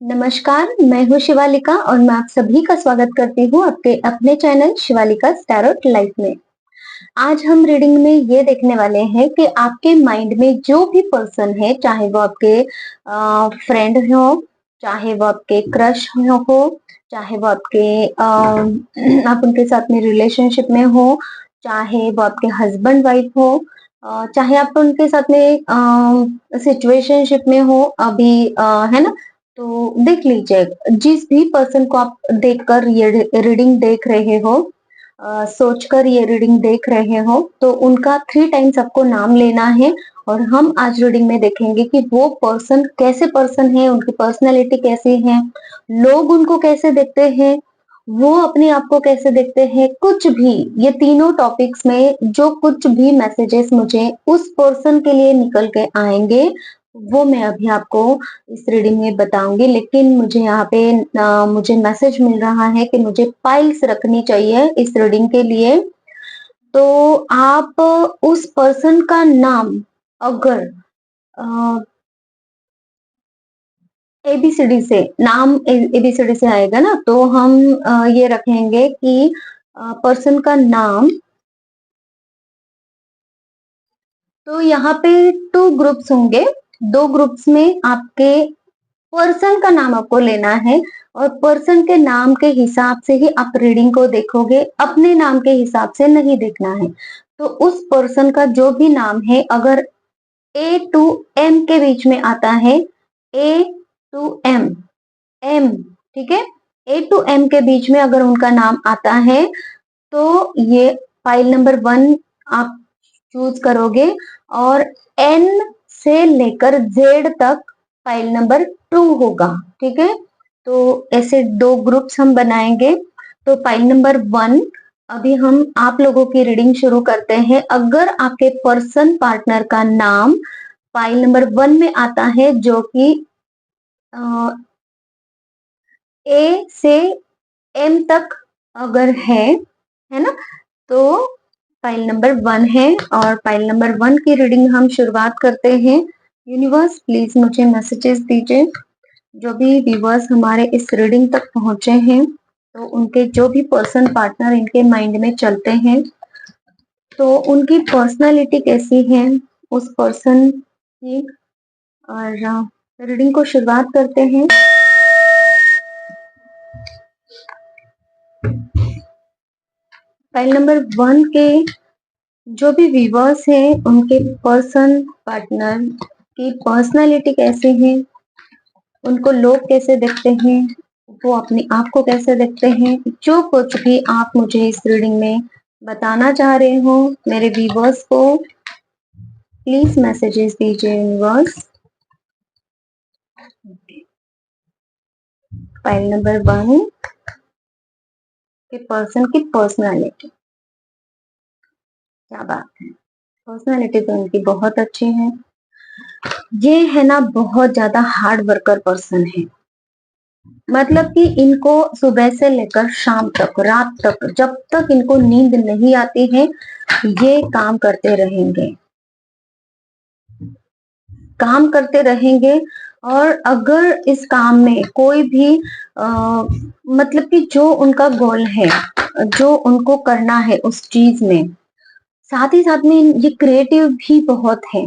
नमस्कार, मैं हूँ शिवालिका और मैं आप सभी का स्वागत करती हूँ आपके अपने चैनल शिवालिका टैरोट लाइफ में। आज हम रीडिंग में ये देखने वाले हैं कि आपके माइंड में जो भी पर्सन है, चाहे वो आपके फ्रेंड हो, चाहे वो आपके क्रश हो, चाहे वो आपके आप उनके साथ में रिलेशनशिप में हो, चाहे वो आपके हस्बैंड वाइफ हो, चाहे आप उनके साथ में सिचुएशनशिप में हो अभी, है ना। तो देख लीजिए, जिस भी पर्सन को आप देखकर ये रीडिंग देख रहे हो, सोचकर ये रीडिंग देख रहे हो, तो उनका 3 टाइम्स आपको नाम लेना है। और हम आज रीडिंग में देखेंगे कि वो पर्सन कैसे पर्सन है, उनकी पर्सनैलिटी कैसी है, लोग उनको कैसे देखते हैं, वो अपने आप को कैसे देखते हैं, कुछ भी। ये तीनों टॉपिक्स में जो कुछ भी मैसेजेस मुझे उस पर्सन के लिए निकल के आएंगे, वो मैं अभी आपको इस रीडिंग में बताऊंगी। लेकिन मुझे यहाँ पे मुझे मैसेज मिल रहा है कि मुझे फाइल्स रखनी चाहिए इस रीडिंग के लिए। तो आप उस पर्सन का नाम अगर एबीसीडी से नाम एबीसीडी से आएगा ना, तो हम ये रखेंगे कि पर्सन का नाम। तो यहाँ पे 2 ग्रुप्स होंगे। 2 ग्रुप्स में आपके पर्सन का नाम आपको लेना है और पर्सन के नाम के हिसाब से ही आप रीडिंग को देखोगे, अपने नाम के हिसाब से नहीं देखना है। तो उस पर्सन का जो भी नाम है, अगर ए टू एम के बीच में आता है, ए टू एम, एम, ठीक है, ए टू एम के बीच में अगर उनका नाम आता है, तो ये फाइल नंबर 1 आप चूज करोगे। और एन से लेकर जेड तक फाइल नंबर 2 होगा, ठीक है। तो ऐसे 2 ग्रुप्स हम बनाएंगे। तो फाइल नंबर 1, अभी हम आप लोगों की रीडिंग शुरू करते हैं। अगर आपके पर्सन पार्टनर का नाम फाइल नंबर 1 में आता है, जो कि ए से एम तक अगर है ना, तो फाइल नंबर 1 है। और फाइल नंबर 1 की रीडिंग हम शुरुआत करते हैं। यूनिवर्स प्लीज मुझे मैसेजेस दीजिए। जो भी व्यूवर्स हमारे इस रीडिंग तक पहुंचे हैं, तो उनके जो भी पर्सन पार्टनर इनके माइंड में चलते हैं, तो उनकी पर्सनालिटी कैसी है उस पर्सन की। और रीडिंग को शुरुआत करते हैं। फाइल नंबर 1 के जो भी व्यूवर्स हैं, उनके पर्सन पार्टनर की पर्सनालिटी कैसे है, उनको लोग कैसे देखते हैं, वो अपने आप को कैसे देखते हैं, जो कुछ भी आप मुझे इस रीडिंग में बताना चाह रहे हो मेरे व्यूवर्स को, प्लीज मैसेजेस दीजिए यूनिवर्स। फाइल नंबर 1 के पर्सन की पर्सनालिटी, क्या बात है। पर्सनालिटी तो उनकी बहुत अच्छी है। ये है ना, बहुत ज्यादा हार्ड वर्कर पर्सन है। मतलब कि इनको सुबह से लेकर शाम तक, रात तक, जब तक इनको नींद नहीं आती है, ये काम करते रहेंगे, काम करते रहेंगे। और अगर इस काम में कोई भी मतलब कि जो उनका गोल है, जो उनको करना है उस चीज में, साथ ही साथ में ये क्रिएटिव भी बहुत है।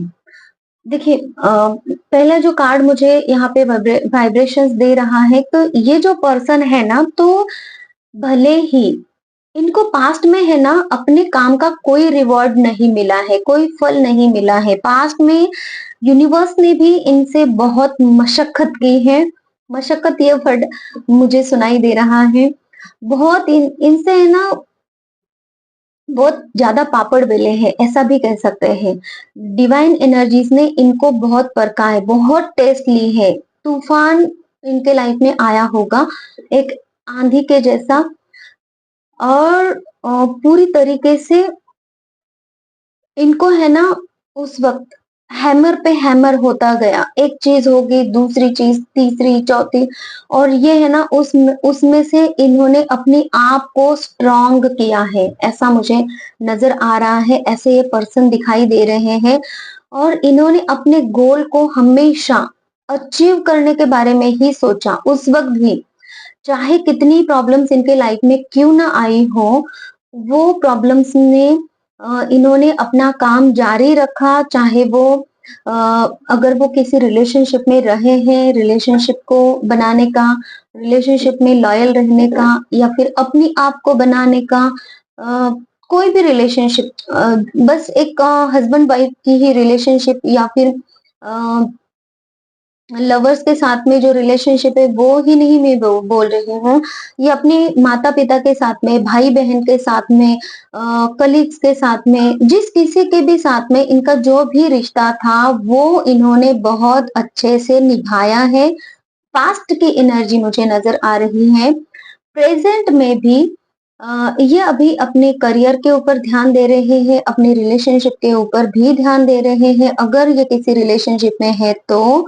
देखिए, पहला जो कार्ड मुझे यहाँ पे वाइब्रेशंस दे रहा है, तो ये जो पर्सन है ना, तो भले ही इनको पास्ट में है ना अपने काम का कोई रिवॉर्ड नहीं मिला है, कोई फल नहीं मिला है। पास्ट में यूनिवर्स ने भी इनसे बहुत मशक्कत की है। मशक्कत ये वर्ड मुझे सुनाई दे रहा है। बहुत इनसे है ना, बहुत ज्यादा पापड़ बेले हैं, ऐसा भी कह सकते हैं। डिवाइन एनर्जीज ने इनको बहुत परखा है, बहुत टेस्ट ली है। तूफान इनके लाइफ में आया होगा, एक आंधी के जैसा। और पूरी तरीके से इनको है ना, उस वक्त हैमर पे हैमर होता गया, एक चीज होगी, दूसरी चीज, तीसरी, चौथी। और ये है ना, उसमें से इन्होंने अपने आप को स्ट्रांग किया है, ऐसा मुझे नजर आ रहा है। ऐसे ये पर्सन दिखाई दे रहे हैं। और इन्होंने अपने गोल को हमेशा अचीव करने के बारे में ही सोचा, उस वक्त भी चाहे कितनी प्रॉब्लम्स इनके लाइफ में क्यों ना आई हो, वो प्रॉब्लम्स में इन्होंने अपना काम जारी रखा, चाहे वो अ, अगर वो किसी रिलेशनशिप में रहे हैं, रिलेशनशिप को बनाने का, रिलेशनशिप में लॉयल रहने का, या फिर अपनी आप को बनाने का, अ, कोई भी रिलेशनशिप, बस एक हस्बैंड वाइफ की ही रिलेशनशिप, या फिर अ, लवर्स के साथ में जो रिलेशनशिप है वो ही नहीं मैं बोल रही हूँ। ये अपने माता-पिता के साथ में, भाई-बहन के साथ में, कलीग्स के साथ में, जिस किसी के भी साथ में इनका जो भी रिश्ता था वो इन्होंने बहुत अच्छे से निभाया है। पास्ट की एनर्जी मुझे नज़र आ रही है। प्रेज़ेंट में भी ये अभी अपने करियर के ऊपर ध्यान दे रहे हैं, अपने रिलेशनशिप के ऊपर भी ध्यान दे रहे हैं, अगर ये किसी रिलेशनशिप में है तो।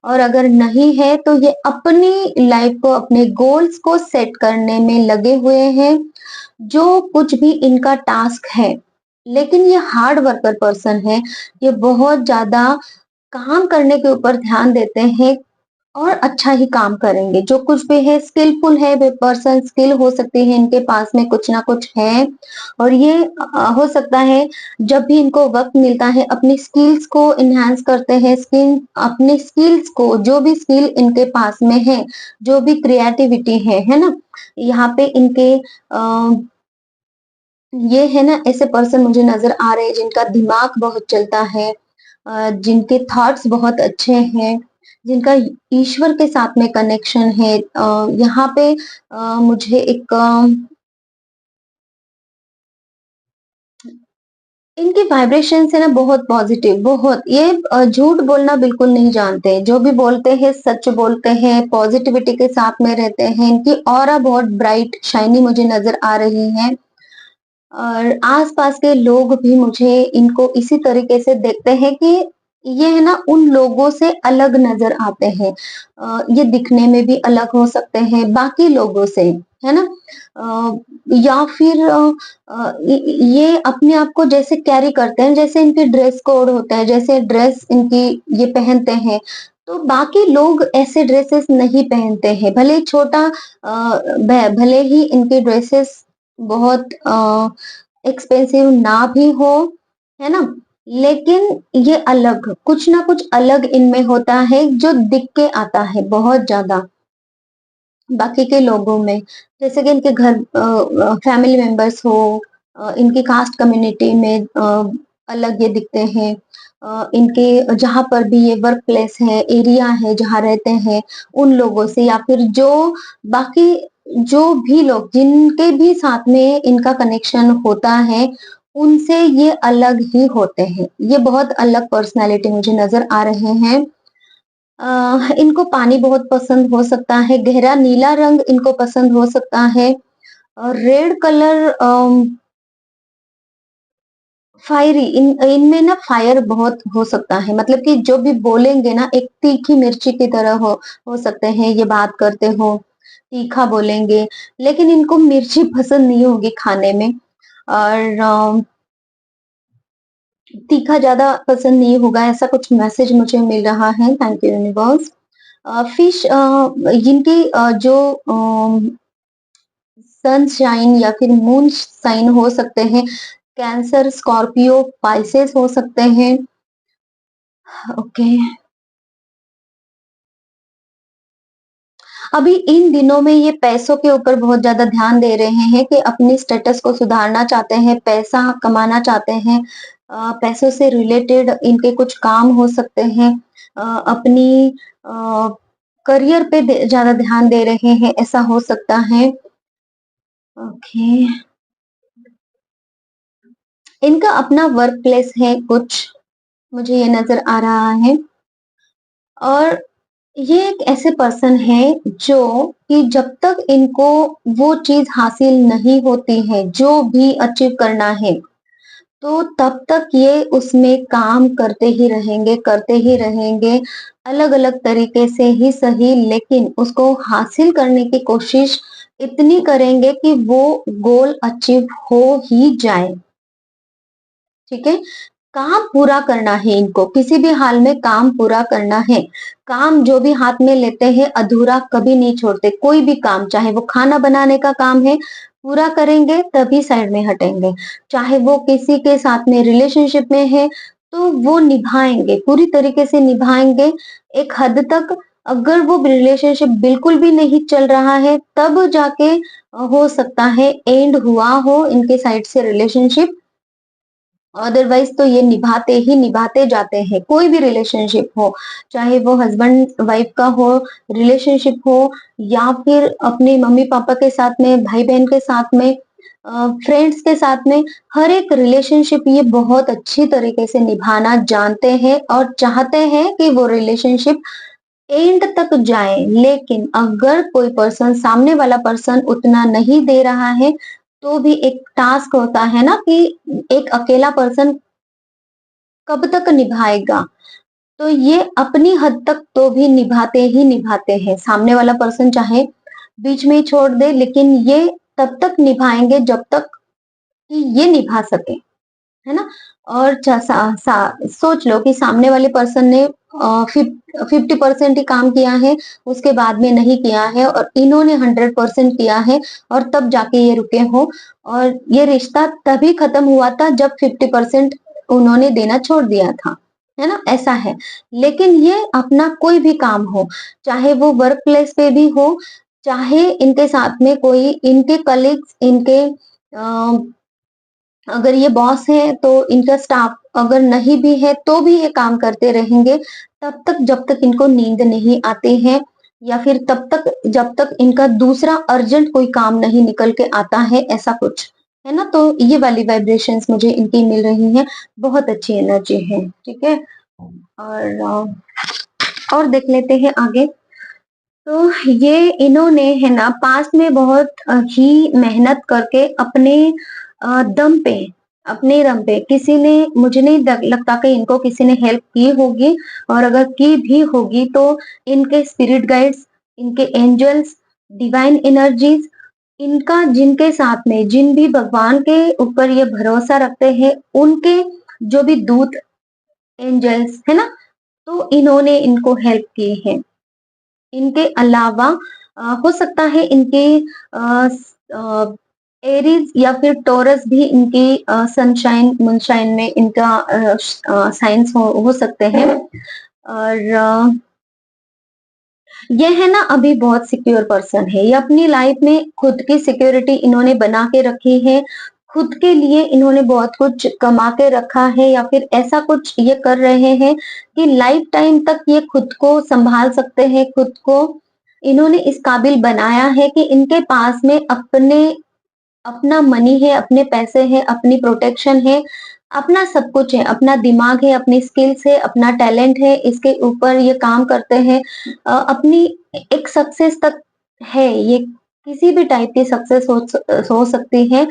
और अगर नहीं है तो ये अपनी लाइफ को, अपने गोल्स को सेट करने में लगे हुए हैं, जो कुछ भी इनका टास्क है। लेकिन ये हार्ड वर्कर पर्सन है, ये बहुत ज़्यादा काम करने के ऊपर ध्यान देते हैं और अच्छा ही काम करेंगे। जो कुछ भी है स्किलफुल है, वे पर्सन स्किल हो सकती है इनके पास में कुछ ना कुछ है। और ये हो सकता है जब भी इनको वक़्त मिलता है अपनी स्किल्स को एनहांस करते हैं, अपने स्किल्स को, जो भी स्किल इनके पास में है, जो भी क्रिएटिविटी है ना? यहाँ पे इनके ये है ना, ऐसे पर्सन मुझे नज़र आ रहे हैं जिनका दिमाग बहुत चलता है, जिनके थॉट्स बहुत अच्छे हैं, जिनका ईश्वर के साथ में कनेक्शन है। यहाँ पे मुझे एक इनकी वाइब्रेशंस है ना बहुत पॉजिटिव, बहुत ये झूठ बोलना बिल्कुल नहीं जानते, जो भी बोलते हैं सच बोलते हैं, पॉजिटिविटी के साथ में रहते हैं। इनकी ऑरा बहुत ब्राइट शाइनी मुझे नज़र आ रही है। और आस-पास के लोग भी मुझे इनको इसी तरीके से देखते हैं कि ये है ना उन लोगों से अलग नज़र आते हैं। ये दिखने में भी अलग हो सकते हैं बाकी लोगों से, है ना? या फिर ये अपने आप को जैसे कैरी करते हैं, जैसे इनके ड्रेस कोड होता है, जैसे ड्रेस इनकी ये पहनते हैं, तो बाकी लोग ऐसे ड्रेसेस नहीं पहनते हैं। भले ही छोटा भले ही इनकी ड्रेसेस बहुत एक्सपेंसिव ना भी हो, है ना? लेकिन ये अलग, कुछ ना कुछ अलग इनमें होता है जो दिख के आता है बहुत ज़्यादा, बाकी के लोगों में। जैसे कि इनके घर फैमिली मेंबर्स हो, इनकी कास्ट कम्युनिटी में अलग ये दिखते हैं। इनके जहाँ पर भी ये वर्क प्लेस है, एरिया है जहाँ रहते हैं, उन लोगों से, या फिर जो बाकी जो भी लोग जिनके भी साथ में इनका कनेक्शन होता है, उनसे ये अलग ही होते हैं। ये बहुत अलग पर्सनैलिटी मुझे नज़र आ रहे हैं। इनको पानी बहुत पसंद हो सकता है, गहरा नीला रंग इनको पसंद हो सकता है, और रेड कलर फायरी इनमें ना फायर बहुत हो सकता है, मतलब कि जो भी बोलेंगे ना एक तीखी मिर्ची की तरह हो सकते हैं, ये बात करते हो, तीखा बोलेंगे, लेकिन इनको मिर्ची पसंद नहीं होगी खाने में। और तीखा ज़्यादा पसंद नहीं होगा, ऐसा कुछ मैसेज मुझे मिल रहा है। Thank you universe. फिश जिनकी जो सनशाइन या फिर मून साइन हो सकते हैं, कैंसर, स्कॉर्पियो, पाइसेस हो सकते हैं। ओके। अभी इन दिनों में ये पैसों के ऊपर बहुत ज़्यादा ध्यान दे रहे हैं कि अपनी स्टेटस को सुधारना चाहते हैं, पैसा कमाना चाहते हैं। पैसों से रिलेटेड इनके कुछ काम हो सकते हैं। अपनी करियर पे ज़्यादा ध्यान दे रहे हैं, ऐसा हो सकता है। ओके। इनका अपना वर्क प्लेस है कुछ, मुझे ये नज़र आ रहा है। और ये एक ऐसे पर्सन है जो कि जब तक इनको वो चीज़ हासिल नहीं होती है, जो भी अचीव करना है, तो तब तक ये उसमें काम करते ही रहेंगे, अलग-अलग तरीके से ही सही, लेकिन उसको हासिल करने की कोशिश इतनी करेंगे कि वो गोल अचीव हो ही जाए, ठीक है? काम पूरा करना है इनको, किसी भी हाल में काम पूरा करना है। काम जो भी हाथ में लेते हैं अधूरा कभी नहीं छोड़ते, कोई भी काम, चाहे वो खाना बनाने का काम है, पूरा करेंगे तभी साइड में हटेंगे। चाहे वो किसी के साथ में रिलेशनशिप में है, तो वो निभाएंगे, पूरी तरीके से निभाएंगे एक हद तक। अगर वो रिलेशनशिप बिल्कुल भी नहीं चल रहा है, तब जाके हो सकता है एंड हुआ हो इनके साइड से रिलेशनशिप। अदरवाइज तो ये निभाते ही निभाते जाते हैं, कोई भी रिलेशनशिप हो, चाहे वो हस्बैंड वाइफ का हो, रिलेशनशिप हो, या फिर अपने मम्मी पापा के साथ में, भाई बहन के साथ में, फ्रेंड्स के साथ में। हर एक रिलेशनशिप ये बहुत अच्छी तरीके से निभाना जानते हैं और चाहते हैं कि वो रिलेशनशिप एंड तक जाए। लेकिन अगर कोई पर्सन, सामने वाला पर्सन उतना नहीं दे रहा है, तो भी एक टास्क होता है ना कि एक अकेला पर्सन कब तक निभाएगा। तो ये अपनी हद तक तो भी निभाते ही निभाते हैं। सामने वाला पर्सन चाहे बीच में ही छोड़ दे, लेकिन ये तब तक निभाएंगे जब तक कि ये निभा सके, है ना। और सोच लो कि सामने वाले पर्सन ने 50% ही काम किया है, उसके बाद में नहीं किया है, और इन्होंने 100% किया है, और तब जाके ये रुके हो। और ये रिश्ता तभी खत्म हुआ था जब 50% उन्होंने देना छोड़ दिया था, है ना, ऐसा है। लेकिन ये अपना कोई भी काम हो, चाहे वो वर्क प्लेस पे भी हो, चाहे इनके साथ में कोई इनके कलीग्स, इनके अगर ये बॉस है तो इनका स्टाफ अगर नहीं भी है तो भी ये काम करते रहेंगे, तब तक जब तक इनको नींद नहीं आती है, या फिर तब तक जब तक इनका दूसरा अर्जेंट कोई काम नहीं निकल के आता है, ऐसा कुछ है ना। तो ये वाली वाइब्रेशंस मुझे इनकी मिल रही हैं, बहुत अच्छी एनर्जी है, ठीक है। और देख लेते हैं आगे। तो ये इन्होंने है ना पास्ट में बहुत ही मेहनत करके अपने दम पे, अपने दम पे, किसी ने, मुझे नहीं लगता कि इनको किसी ने हेल्प की होगी, और अगर की भी होगी तो इनके स्पिरिट गाइड्स, इनके एंजल्स, डिवाइन एनर्जीज, इनका जिनके साथ में, जिन भी भगवान के ऊपर ये भरोसा रखते हैं, उनके जो भी दूत, एंजल्स, है ना, तो इन्होंने इनको हेल्प की है। इनके अलावा हो सकता है इनके एरीज या फिर टोरस भी इनकी सनशाइन मूनशाइन में इनका साइंस हो सकते हैं। और ये है ना अभी बहुत सिक्योर पर्सन है, ये अपनी लाइफ में खुद की सिक्योरिटी इन्होंने बना के रखी है, खुद के लिए इन्होंने बहुत कुछ कमा के रखा है, या फिर ऐसा कुछ ये कर रहे हैं कि लाइफ टाइम तक ये खुद को संभाल सकते हैं, खुद को इन्होंने इस काबिल बनाया है कि इनके पास में अपना मनी है, अपने पैसे हैं, अपनी प्रोटेक्शन है, अपना सब कुछ है, अपना दिमाग है, अपनी स्किल्स है, अपना टैलेंट है, इसके ऊपर ये काम करते हैं। अपनी एक सक्सेस तक है, ये किसी भी टाइप की सक्सेस हो सकती है।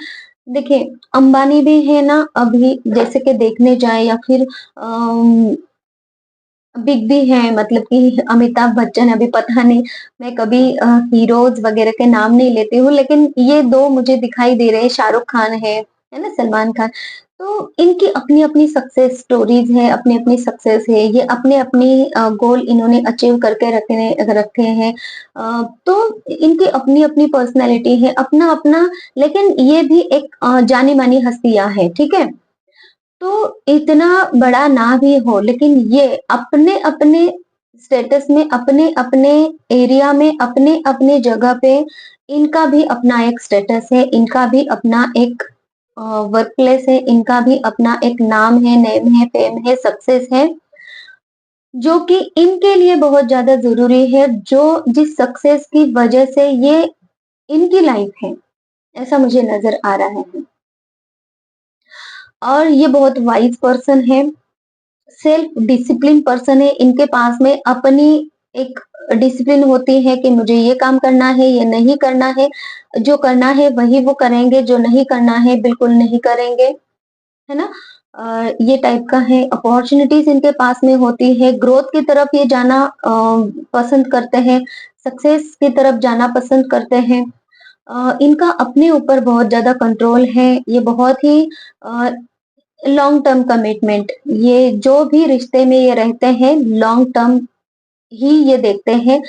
देखिए, अंबानी भी है ना अभी, जैसे कि देखने जाए, या फिर बिग भी है, मतलब कि अमिताभ बच्चन, अभी पता नहीं, मैं कभी हीरोज वगैरह के नाम नहीं लेती हूँ, लेकिन ये दो मुझे दिखाई दे रहे हैं, शाहरुख खान है ना, सलमान खान। तो इनकी अपनी अपनी सक्सेस स्टोरीज है, अपनी अपनी सक्सेस है, ये अपने अपनी गोल इन्होंने अचीव करके रखे हैं। तो इनकी अपनी अपनी पर्सनैलिटी है, अपना अपना, लेकिन ये भी एक जानी मानी हस्तियां है, ठीक है। तो इतना बड़ा ना भी हो, लेकिन ये अपने अपने स्टेटस में, अपने अपने एरिया में, अपने अपने जगह पे, इनका भी अपना एक स्टेटस है, इनका भी अपना एक वर्क प्लेस है, इनका भी अपना एक नाम है, नेम है, फेम है, सक्सेस है, जो कि इनके लिए बहुत ज्यादा जरूरी है, जो जिस सक्सेस की वजह से ये इनकी लाइफ है, ऐसा मुझे नजर आ रहा है। और ये बहुत वाइज पर्सन है, सेल्फ डिसिप्लिन पर्सन है, इनके पास में अपनी एक डिसिप्लिन होती है कि मुझे ये काम करना है, ये नहीं करना है, जो करना है वही वो करेंगे, जो नहीं करना है बिल्कुल नहीं करेंगे, है ना। ये टाइप का है। अपॉर्चुनिटीज इनके पास में होती है, ग्रोथ की तरफ ये जाना पसंद करते हैं, सक्सेस की तरफ जाना पसंद करते हैं। इनका अपने ऊपर बहुत ज्यादा कंट्रोल है, ये बहुत ही लॉन्ग टर्म कमिटमेंट, ये जो भी रिश्ते में ये रहते हैं लॉन्ग टर्म ही ये देखते हैं।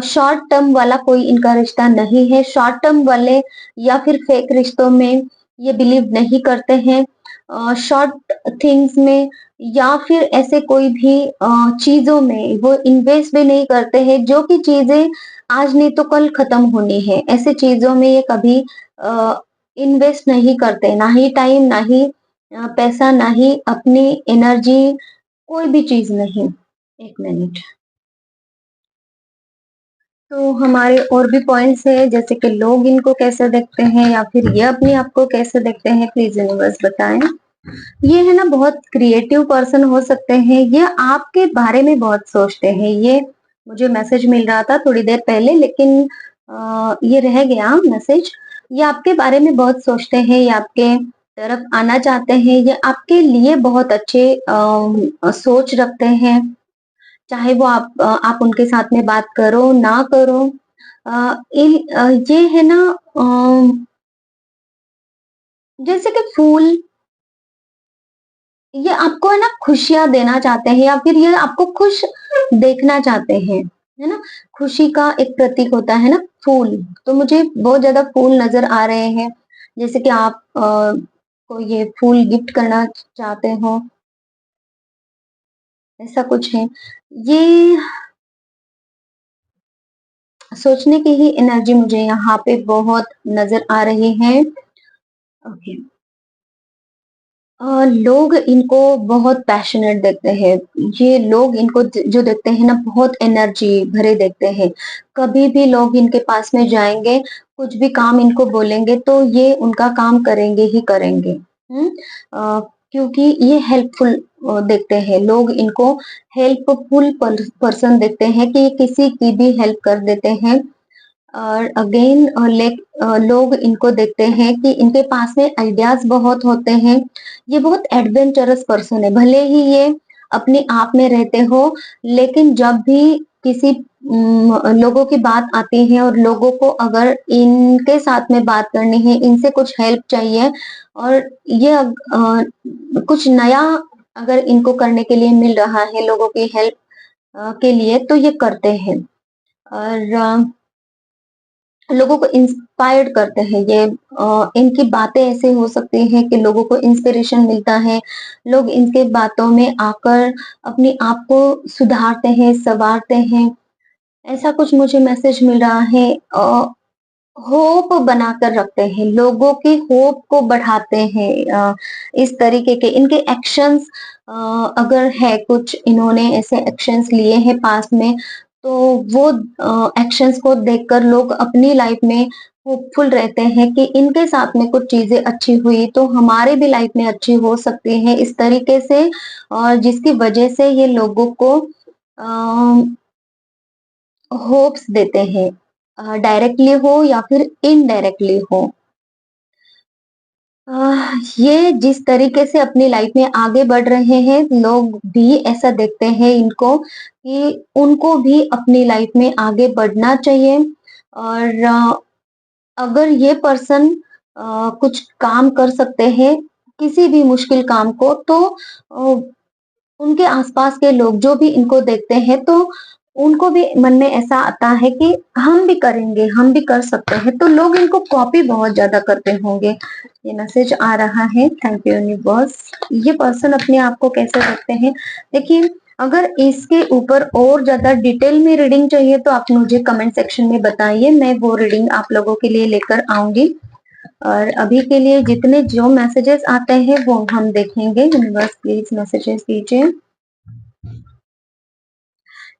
शॉर्ट टर्म वाला कोई इनका रिश्ता नहीं है। शॉर्ट टर्म वाले या फिर फेक रिश्तों में ये बिलीव नहीं करते हैं। शॉर्ट थिंग्स में या फिर ऐसे कोई भी चीजों में वो इन्वेस्ट भी नहीं करते हैं, जो कि चीजें आज नहीं तो कल खत्म होनी है। ऐसे चीजों में ये कभी इन्वेस्ट नहीं करते, ना ही टाइम, ना ही पैसा, ना ही अपनी एनर्जी, कोई भी चीज नहीं। एक मिनट। तो हमारे और भी पॉइंट्स हैं, जैसे कि लोग इनको कैसे देखते हैं या फिर ये अपने आप को कैसे देखते हैं, प्लीज यूनिवर्स बताएं। ये है ना, बहुत क्रिएटिव पर्सन हो सकते हैं, ये आपके बारे में बहुत सोचते हैं। ये मुझे मैसेज मिल रहा था थोड़ी देर पहले, लेकिन ये रह गया मैसेज। ये आपके बारे में बहुत सोचते हैं, ये आपके तरफ आना चाहते हैं, ये आपके लिए बहुत अच्छे सोच रखते हैं। चाहे वो आप उनके साथ में बात करो ना करो। ये है ना, जैसे कि फूल, ये आपको है ना खुशियां देना चाहते हैं, या फिर ये आपको खुश देखना चाहते हैं, है ना। खुशी का एक प्रतीक होता है ना फूल। तो मुझे बहुत ज्यादा फूल नजर आ रहे हैं, जैसे कि आप को ये फूल गिफ्ट करना चाहते हो, ऐसा कुछ है। ये सोचने की ही एनर्जी मुझे यहाँ पे बहुत नजर आ रही है। ओके। लोग इनको बहुत पैशनेट देखते हैं। ये लोग इनको जो देखते हैं ना, बहुत एनर्जी भरे देखते हैं। कभी भी लोग इनके पास में जाएंगे, कुछ भी काम इनको बोलेंगे तो ये उनका काम करेंगे ही करेंगे। क्योंकि ये हेल्पफुल देखते हैं लोग इनको। हेल्पफुल पर्सन देखते हैं कि ये किसी की भी हेल्प कर देते हैं। और अगेन लोग इनको देखते हैं कि इनके पास में आइडियाज बहुत होते हैं। ये बहुत एडवेंचरस पर्सन है, भले ही ये अपने आप में रहते हो, लेकिन जब भी किसी लोगों की बात आती है और लोगों को अगर इनके साथ में बात करनी है, इनसे कुछ हेल्प चाहिए, और ये कुछ नया अगर इनको करने के लिए मिल रहा है लोगों की हेल्प के लिए, तो ये करते हैं। और लोगों को इंस्पायर्ड करते हैं ये। इनकी बातें ऐसे हो सकती हैं कि लोगों को इंस्पिरेशन मिलता है। लोग इनके बातों में आकर अपने आप को सुधारते हैं, संवारते हैं। ऐसा कुछ मुझे मैसेज मिल रहा है। होप बनाकर रखते हैं, लोगों की होप को बढ़ाते हैं। इस तरीके के इनके एक्शंस, अगर है कुछ इन्होंने ऐसे एक्शंस लिए हैं पास में, तो वो एक्शंस को देखकर लोग अपनी लाइफ में होपफुल रहते हैं कि इनके साथ में कुछ चीजें अच्छी हुई तो हमारे भी लाइफ में अच्छी हो सकती है, इस तरीके से। और जिसकी वजह से ये लोगों को होप्स देते हैं, डायरेक्टली हो या फिर इनडायरेक्टली हो। ये जिस तरीके से अपनी लाइफ में आगे बढ़ रहे हैं, लोग भी ऐसा देखते हैं इनको कि उनको भी अपनी लाइफ में आगे बढ़ना चाहिए। और अगर ये पर्सन कुछ काम कर सकते हैं, किसी भी मुश्किल काम को, तो उनके आसपास के लोग जो भी इनको देखते हैं, तो उनको भी मन में ऐसा आता है कि हम भी करेंगे, हम भी कर सकते हैं, तो लोग इनको कॉपी बहुत ज्यादा करते होंगे। ये मैसेज आ रहा है। Thank you universe. ये पर्सन अपने आप को कैसे देखते हैं, देखिए। अगर इसके ऊपर और ज्यादा डिटेल में रीडिंग चाहिए तो आप मुझे कमेंट सेक्शन में बताइए, मैं वो रीडिंग आप लोगों के लिए लेकर आऊंगी। और अभी के लिए जितने जो मैसेजेस आते हैं वो हम देखेंगे। यूनिवर्स प्लीज मैसेजेस दीजिए।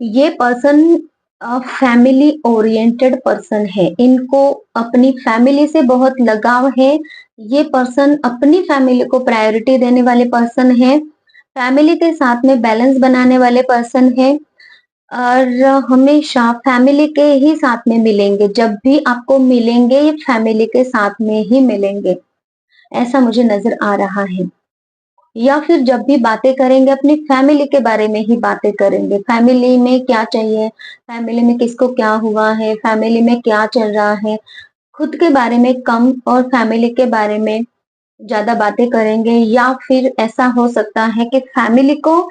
ये पर्सन फैमिली ओरिएंटेड पर्सन है, इनको अपनी फैमिली से बहुत लगाव है। ये पर्सन अपनी फैमिली को प्रायोरिटी देने वाले पर्सन है, फैमिली के साथ में बैलेंस बनाने वाले पर्सन है। और हमेशा फैमिली के ही साथ में मिलेंगे, जब भी आपको मिलेंगे ये फैमिली के साथ में ही मिलेंगे, ऐसा मुझे नजर आ रहा है। या फिर जब भी बातें करेंगे अपनी फैमिली के बारे में ही बातें करेंगे, फैमिली में क्या चाहिए, फैमिली में किसको क्या हुआ है, फैमिली में क्या चल रहा है, खुद के बारे में कम और फैमिली के बारे में ज्यादा बातें करेंगे, या फिर ऐसा हो सकता है कि फैमिली को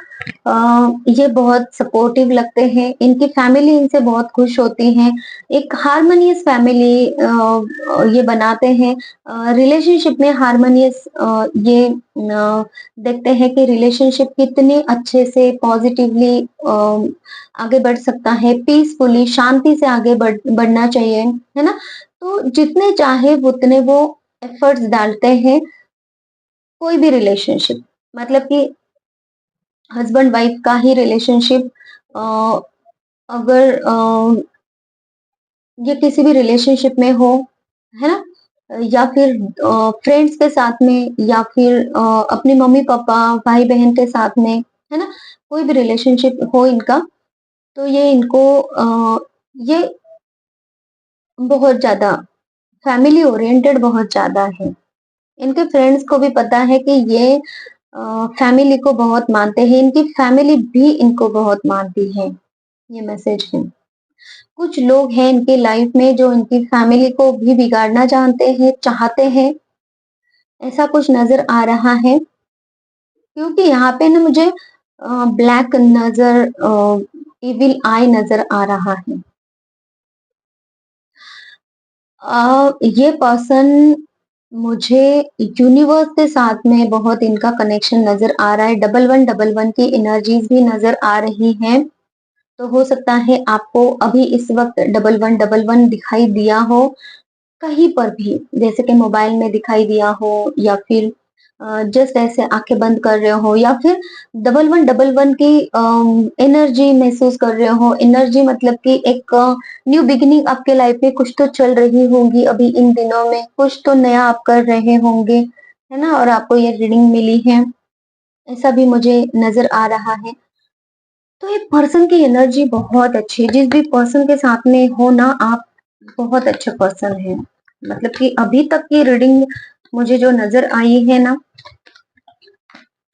ये बहुत सपोर्टिव लगते हैं, इनकी फैमिली इनसे बहुत खुश होती है, एक हार्मोनियस फैमिली ये बनाते हैं। रिलेशनशिप में हार्मोनियस ये देखते हैं कि रिलेशनशिप कितने अच्छे से पॉजिटिवली आगे बढ़ सकता है, पीसफुली शांति से आगे बढ़ना चाहिए, है ना? तो जितने चाहे उतने वो एफर्ट्स डालते हैं। कोई भी रिलेशनशिप, मतलब कि हस्बैंड वाइफ का ही रिलेशनशिप, अगर ये किसी भी रिलेशनशिप में हो, है ना? या फिर फ्रेंड्स के साथ में, या फिर अपने मम्मी पापा भाई बहन के साथ में, है ना? कोई भी रिलेशनशिप हो इनका, तो ये इनको ये बहुत ज्यादा फैमिली ओरिएंटेड बहुत ज्यादा है। इनके फ्रेंड्स को भी पता है कि ये फैमिली को बहुत मानते हैं, इनकी फैमिली भी इनको बहुत मानती है। ये मैसेज है। कुछ लोग हैं इनकी लाइफ में जो इनकी फैमिली को भी बिगाड़ना जानते हैं, चाहते हैं, ऐसा कुछ नजर आ रहा है। क्योंकि यहाँ पे ना मुझे ब्लैक नजर, इविल आई नजर आ रहा है। ये पर्सन, मुझे यूनिवर्स के साथ में बहुत इनका कनेक्शन नजर आ रहा है। 1111 की एनर्जीज भी नजर आ रही हैं। तो हो सकता है आपको अभी इस वक्त 1111 दिखाई दिया हो कहीं पर भी, जैसे कि मोबाइल में दिखाई दिया हो, या फिर जस्ट ऐसे आंखें बंद कर रहे हो, या फिर 1111 की एनर्जी महसूस कर रहे हो। एनर्जी मतलब कि एक न्यू बिगिनिंग आपके लाइफ में कुछ तो चल रही होगी अभी इन दिनों में, कुछ तो नया आप कर रहे होंगे, है ना? और आपको ये रीडिंग मिली है, ऐसा भी मुझे नजर आ रहा है। तो एक पर्सन की एनर्जी बहुत अच्छी है। जिस भी पर्सन के साथ में हो ना आप, बहुत अच्छे पर्सन है। मतलब कि अभी तक की रीडिंग मुझे जो नजर आई है ना,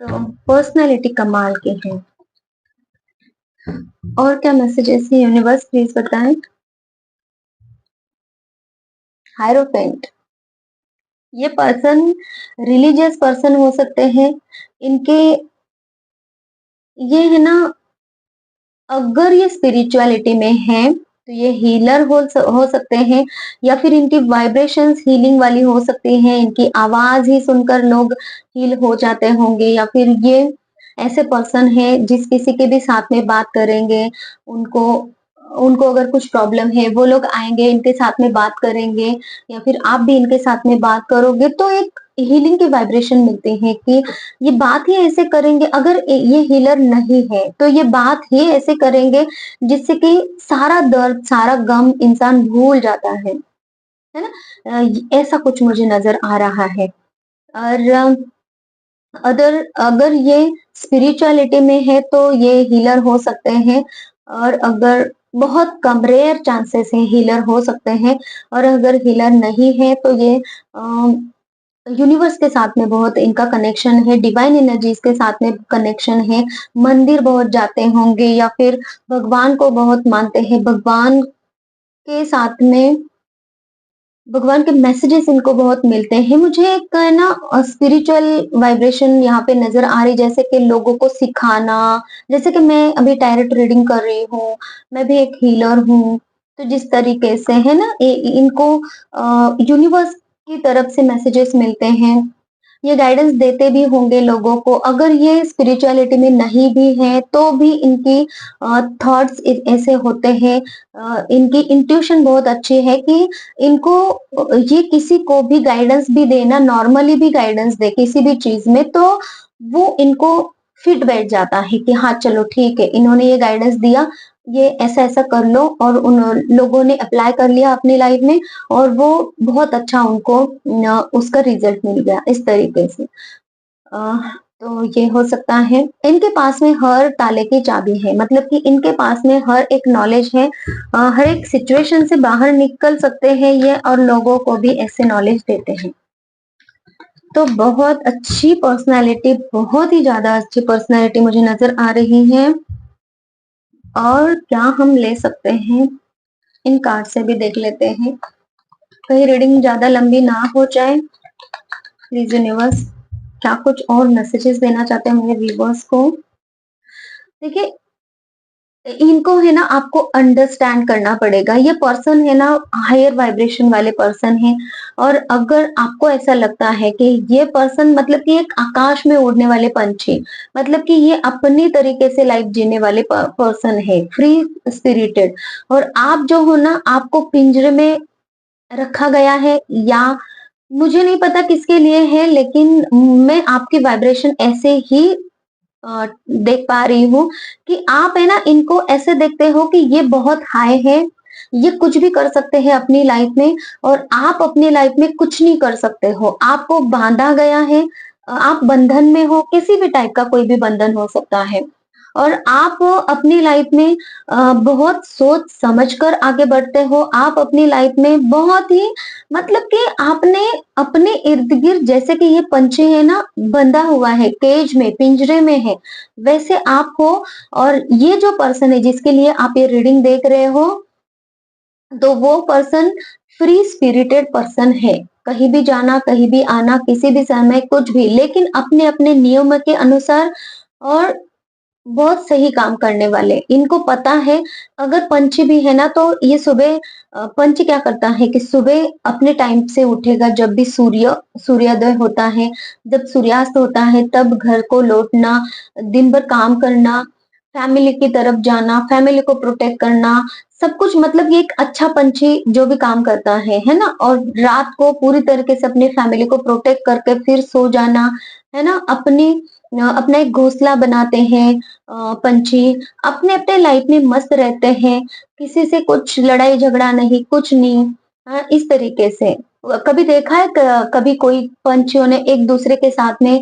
तो पर्सनालिटी कमाल के हैं। और क्या मैसेजेस है यूनिवर्स, प्लीज बताएं। हायरोफेंट, ये पर्सन रिलीजियस पर्सन हो सकते हैं। इनके ये है ना, अगर ये स्पिरिचुअलिटी में है तो ये हीलर हो सकते हैं, या फिर इनकी वाइब्रेशंस हीलिंग वाली हो सकती हैं। इनकी आवाज ही सुनकर लोग हील हो जाते होंगे, या फिर ये ऐसे पर्सन है जिस किसी के भी साथ में बात करेंगे, उनको उनको अगर कुछ प्रॉब्लम है वो लोग आएंगे इनके साथ में बात करेंगे, या फिर आप भी इनके साथ में बात करोगे तो एक हीलिंग के वाइब्रेशन मिलते हैं कि ये बात ही ऐसे करेंगे। अगर ये हीलर नहीं है तो ये बात ही ऐसे करेंगे जिससे कि सारा दर्द सारा गम इंसान भूल जाता है ना? ऐसा कुछ मुझे नजर आ रहा है। और अगर अगर ये स्पिरिचुअलिटी में है तो ये हीलर हो सकते हैं, और अगर बहुत कम रेयर चांसेस है हीलर हो सकते हैं। और अगर हीलर नहीं है तो ये यूनिवर्स के साथ में बहुत इनका कनेक्शन है, डिवाइन एनर्जीज के साथ में कनेक्शन है। मंदिर बहुत जाते होंगे, या फिर भगवान को बहुत मानते हैं। भगवान के साथ में भगवान के मैसेजेस इनको बहुत मिलते हैं। मुझे एक है ना स्पिरिचुअल वाइब्रेशन यहाँ पे नजर आ रही, जैसे कि लोगों को सिखाना। जैसे कि मैं अभी टायरेट रीडिंग कर रही हूँ, मैं भी एक हीलर हूँ। तो जिस तरीके से है ना इनको यूनिवर्स की तरफ से मैसेजेस मिलते हैं, ये गाइडेंस देते भी होंगे लोगों को। अगर ये स्पिरिचुअलिटी में नहीं भी है तो भी इनकी थॉट्स ऐसे होते हैं। इनकी इंट्यूशन बहुत अच्छी है कि इनको ये किसी को भी गाइडेंस भी देना, नॉर्मली भी गाइडेंस दे किसी भी चीज में, तो वो इनको फिट बैठ जाता है कि हाँ चलो ठीक है, इन्होंने ये गाइडेंस दिया, ये ऐसा ऐसा कर लो, और उन लोगों ने अप्लाई कर लिया अपनी लाइफ में, और वो बहुत अच्छा उनको उसका रिजल्ट मिल गया इस तरीके से। तो ये हो सकता है इनके पास में हर ताले की चाबी है, मतलब कि इनके पास में हर एक नॉलेज है। हर एक सिचुएशन से बाहर निकल सकते हैं ये, और लोगों को भी ऐसे नॉलेज देते हैं। तो बहुत अच्छी पर्सनालिटी, बहुत ही ज्यादा अच्छी पर्सनालिटी मुझे नजर आ रही है। और क्या हम ले सकते हैं, इन कार्ड से भी देख लेते हैं, कहीं रीडिंग ज्यादा लंबी ना हो जाए। प्लीज यूनिवर्स, क्या कुछ और मैसेजेस देना चाहते हैं मेरे व्यूवर्स को? देखिए, इनको है ना आपको अंडरस्टैंड करना पड़ेगा। ये पर्सन है ना हायर वाइब्रेशन वाले पर्सन है, और अगर आपको ऐसा लगता है कि ये पर्सन मतलब कि एक आकाश में उड़ने वाले पंछी, मतलब कि ये अपनी तरीके से लाइफ जीने वाले पर्सन है, फ्री स्पिरिटेड, और आप जो हो ना आपको पिंजरे में रखा गया है, या मुझे नहीं पता किसके लिए है, लेकिन मैं आपकी वाइब्रेशन ऐसे ही देख पा रही हूँ कि आप है ना इनको ऐसे देखते हो कि ये बहुत हाई है, ये कुछ भी कर सकते हैं अपनी लाइफ में, और आप अपनी लाइफ में कुछ नहीं कर सकते हो। आपको बांधा गया है, आप बंधन में हो, किसी भी टाइप का कोई भी बंधन हो सकता है, और आप अपनी लाइफ में बहुत सोच समझकर आगे बढ़ते हो। आप अपनी लाइफ में बहुत ही मतलब कि आपने अपने इर्द गिर्द, जैसे कि ये पंछी है ना बंधा हुआ है केज में, पिंजरे में है, वैसे आप हो। और ये जो पर्सन है जिसके लिए आप ये रीडिंग देख रहे हो, तो वो पर्सन फ्री स्पिरिटेड पर्सन है। कहीं भी जाना, कहीं भी आना, किसी भी समय कुछ भी, लेकिन अपने अपने नियम के अनुसार, और बहुत सही काम करने वाले। इनको पता है, अगर पंछी भी है ना तो ये सुबह पंछी क्या करता है कि सुबह अपने टाइम से उठेगा, जब भी सूर्योदय होता है, जब सूर्यास्त होता है तब घर को लौटना, दिन भर काम करना, फैमिली की तरफ जाना, फैमिली को प्रोटेक्ट करना, सब कुछ, मतलब ये एक अच्छा पंछी जो भी काम करता है ना, और रात को पूरी तरीके से अपनी फैमिली को प्रोटेक्ट करके फिर सो जाना, है ना, अपना एक घोंसला बनाते हैं। पंछी अपने अपने लाइफ में मस्त रहते हैं, किसी से कुछ लड़ाई झगड़ा नहीं, कुछ नहीं। इस तरीके से कभी देखा है कभी कोई पंछियों ने एक दूसरे के साथ में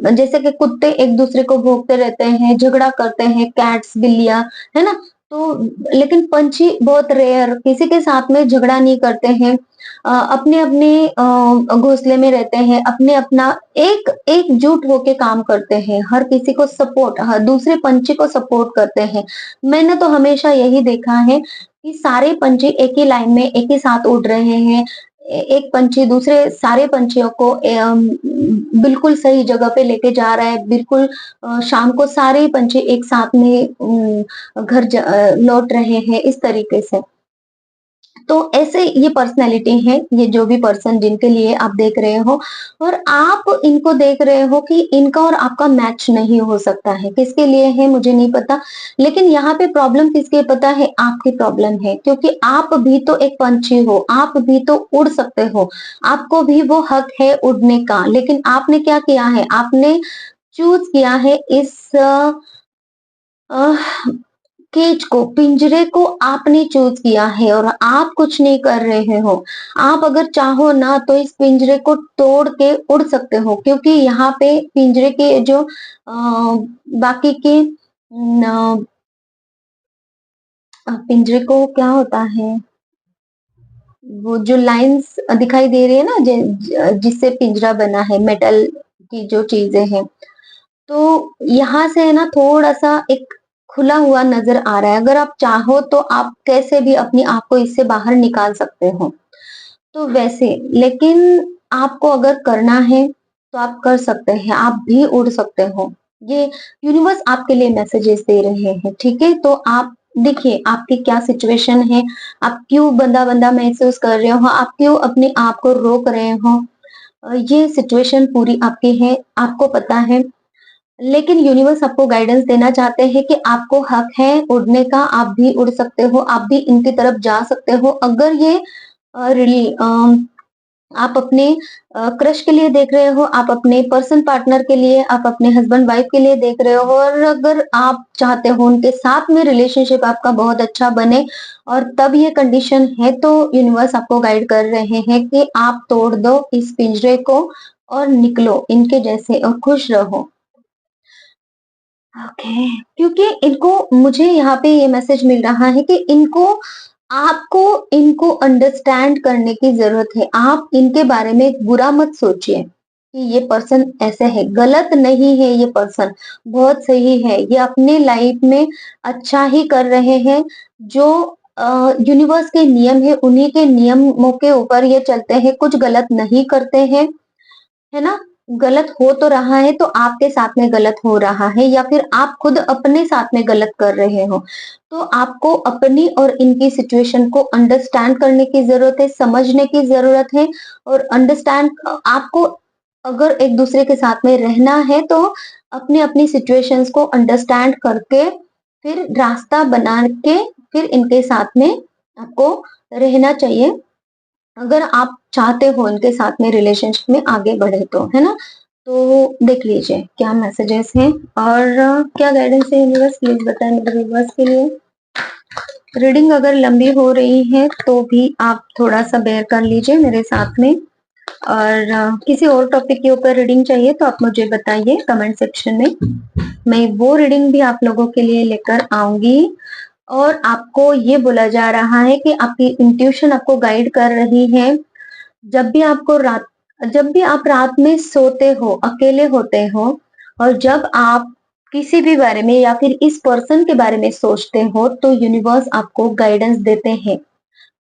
जैसे कि कुत्ते एक दूसरे को भौंकते रहते हैं, झगड़ा करते हैं, कैट्स बिल्लियां, है ना, तो लेकिन पंछी बहुत रेयर किसी के साथ में झगड़ा नहीं करते हैं। अपने अपने घोंसले में रहते हैं, अपने अपना एक एकजुट होके काम करते हैं, हर किसी को सपोर्ट, हर दूसरे पंछी को सपोर्ट करते हैं। मैंने तो हमेशा यही देखा है कि सारे पंछी एक ही लाइन में एक ही साथ उड़ रहे हैं। एक पंछी दूसरे सारे पंछियों को बिल्कुल सही जगह पे लेके जा रहा है, बिल्कुल शाम को सारे ही पंछी एक साथ में घर लौट रहे हैं, इस तरीके से। तो ऐसे ये पर्सनैलिटी है, ये जो भी पर्सन जिनके लिए आप देख रहे हो, और आप इनको देख रहे हो कि इनका और आपका मैच नहीं हो सकता है। किसके लिए है मुझे नहीं पता, लेकिन यहाँ पे प्रॉब्लम किसकी पता है? आपकी प्रॉब्लम है, क्योंकि आप भी तो एक पंछी हो, आप भी तो उड़ सकते हो, आपको भी वो हक है उड़ने का। लेकिन आपने क्या किया है? आपने चूज किया है इस केज को, पिंजरे को आपने चूज किया है, और आप कुछ नहीं कर रहे हो। आप अगर चाहो ना तो इस पिंजरे को तोड़ के उड़ सकते हो, क्योंकि यहाँ पे पिंजरे के जो बाकी के पिंजरे को क्या होता है, वो जो लाइंस दिखाई दे रही है ना, जिससे पिंजरा बना है, मेटल की जो चीजें हैं, तो यहाँ से है ना थोड़ा-सा एक खुला हुआ नज़र आ रहा है। अगर आप चाहो तो आप कैसे भी अपनी आँख को इससे बाहर निकाल सकते हो। तो वैसे, लेकिन आपको अगर करना है तो आप कर सकते हैं, आप भी उड़ सकते हो। ये यूनिवर्स आपके लिए मैसेजेस दे रहे हैं, ठीक है? तो आप देखिए आपकी क्या सिचुएशन है, आप क्यों बंधा-बंधा महसूस कर रहे हो, आप क्यों अपने आप को रोक रहे हो। ये सिचुएशन पूरी आपकी है, आपको पता है। लेकिन यूनिवर्स आपको गाइडेंस देना चाहते हैं कि आपको हक है उड़ने का, आप भी उड़ सकते हो, आप भी इनकी तरफ जा सकते हो। अगर ये रिली आप अपने क्रश के लिए देख रहे हो, आप अपने पर्सन पार्टनर के लिए, आप अपने हस्बैंड वाइफ के लिए देख रहे हो, और अगर आप चाहते हो उनके साथ में रिलेशनशिप आपका बहुत अच्छा बने, और तब ये कंडीशन है, तो यूनिवर्स आपको गाइड कर रहे हैं कि आप तोड़ दो इस पिंजरे को और निकलो इनके जैसे और खुश रहो। ओके, क्योंकि इनको, मुझे यहाँ पे ये मैसेज मिल रहा है कि इनको, आपको इनको अंडरस्टैंड करने की ज़रूरत है। आप इनके बारे में बुरा मत सोचिए कि ये पर्सन ऐसे है, गलत नहीं है ये पर्सन, बहुत सही है। ये अपने लाइफ में अच्छा ही कर रहे हैं। जो यूनिवर्स के नियम है, उन्हीं के नियमों के ऊपर ये चलते हैं, कुछ गलत नहीं करते हैं। है ना? गलत हो तो रहा है तो आपके साथ में गलत हो रहा है या फिर आप खुद अपने साथ में गलत कर रहे हो। तो आपको अपनी और इनकी सिचुएशन को अंडरस्टैंड करने की ज़रूरत है, समझने की ज़रूरत है और अंडरस्टैंड आपको अगर एक दूसरे के साथ में रहना है तो अपनी-अपनी सिचुएशंस को अंडरस्टैंड करके फिर रास्ता बना के फिर इनके साथ में आपको रहना चाहिए। अगर आप चाहते हो इनके साथ में रिलेशनशिप में आगे बढ़े तो, है ना? तो देख लीजिए क्या मैसेजेस हैं और क्या गाइडेंस है यूनिवर्स प्लीज बताएं मेरे व्यूअर्स के लिए। रीडिंग अगर लंबी हो रही है तो भी आप थोड़ा सा बेयर कर लीजिए मेरे साथ में और किसी और टॉपिक के ऊपर रीडिंग चाहिए तो आप मुझे बताइए कमेंट सेक्शन में, मैं वो रीडिंग भी आप लोगों के लिए लेकर आऊंगी। और आपको ये बोला जा रहा है कि आपकी इंट्यूशन आपको गाइड कर रही है। जब भी आप रात में सोते हो, अकेले होते हो और जब आप किसी भी बारे में या फिर इस पर्सन के बारे में सोचते हो तो यूनिवर्स आपको गाइडेंस देते हैं।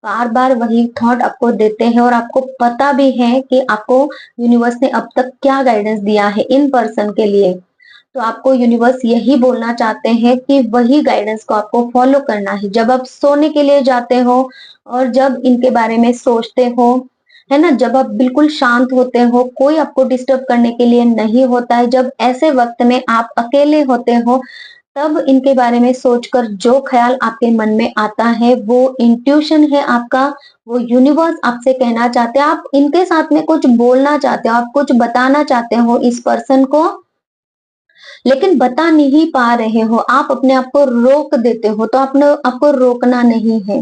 बार-बार वही थॉट आपको देते हैं और आपको पता भी है कि आपको यूनिवर्स ने अब तक क्या गाइडेंस दिया है इन पर्सन के लिए। तो आपको यूनिवर्स यही बोलना चाहते हैं कि वही गाइडेंस को आपको फॉलो करना है। जब आप सोने के लिए जाते हो और जब इनके बारे में सोचते हो, है ना? जब आप बिल्कुल शांत होते हो, कोई आपको डिस्टर्ब करने के लिए नहीं होता है, जब ऐसे वक़्त में आप अकेले होते हो, तब इनके बारे में सोचकर जो ख़्याल आपके मन में आता है, वो इंट्यूशन है आपका, वो यूनिवर्स आपसे कहना चाहते हैं। आप इनके साथ में कुछ बोलना चाहते हो, आप कुछ बताना चाहते हो इस पर्सन को लेकिन बता नहीं पा रहे हो, आप अपने आप को रोक देते हो, तो आपने आपको रोकना नहीं है।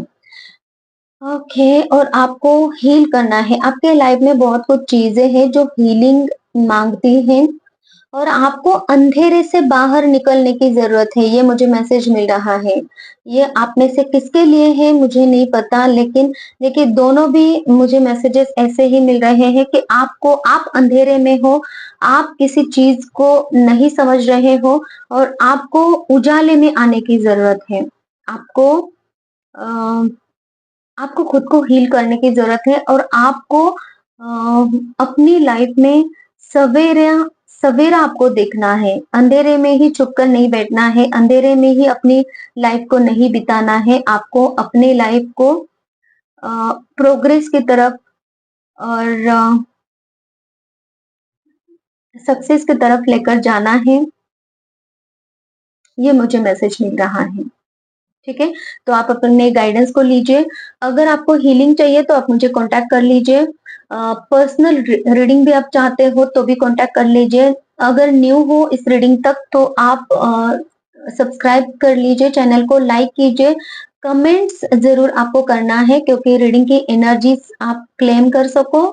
ओके और आपको हील करना है। आपके लाइफ में बहुत कुछ चीज़ें हैं जो हीलिंग माँगती हैं और आपको अंधेरे से बाहर निकलने की ज़रूरत है, ये मुझे मैसेज मिल रहा है। ये आप में से किसके लिए है मुझे नहीं पता लेकिन देखिए दोनों भी मुझे मैसेजेस ऐसे ही मिल रहे हैं कि आप अंधेरे में हो, आप किसी चीज़ को नहीं समझ रहे हो और आपको उजाले में आने की ज़रूरत है। आपको अ, आपको खुद को हील करने की ज़रूरत है और आपको अपनी लाइफ में सवेरा सवेरा आपको देखना है, अंधेरे में ही छुप कर नहीं बैठना है, अंधेरे में ही अपनी लाइफ को नहीं बिताना है, आपको अपनी लाइफ को अ, प्रोग्रेस की तरफ और सक्सेस की तरफ लेकर जाना है, ये मुझे मैसेज मिल रहा है। ठीक है? तो आप अपने गाइडेंस को लीजिए। अगर आपको हीलिंग चाहिए तो आप मुझे कॉन्टैक्ट कर लीजिए। पर्सनल रीडिंग भी आप चाहते हो तो भी कॉन्टैक्ट कर लीजिए। अगर न्यू हो इस रीडिंग तक तो आप सब्सक्राइब कर लीजिए, चैनल को लाइक कीजिए। कमेंट्स ज़रूर आपको करना है क्योंकि रीडिंग की एनर्जीज़ आप क्लेम कर सको।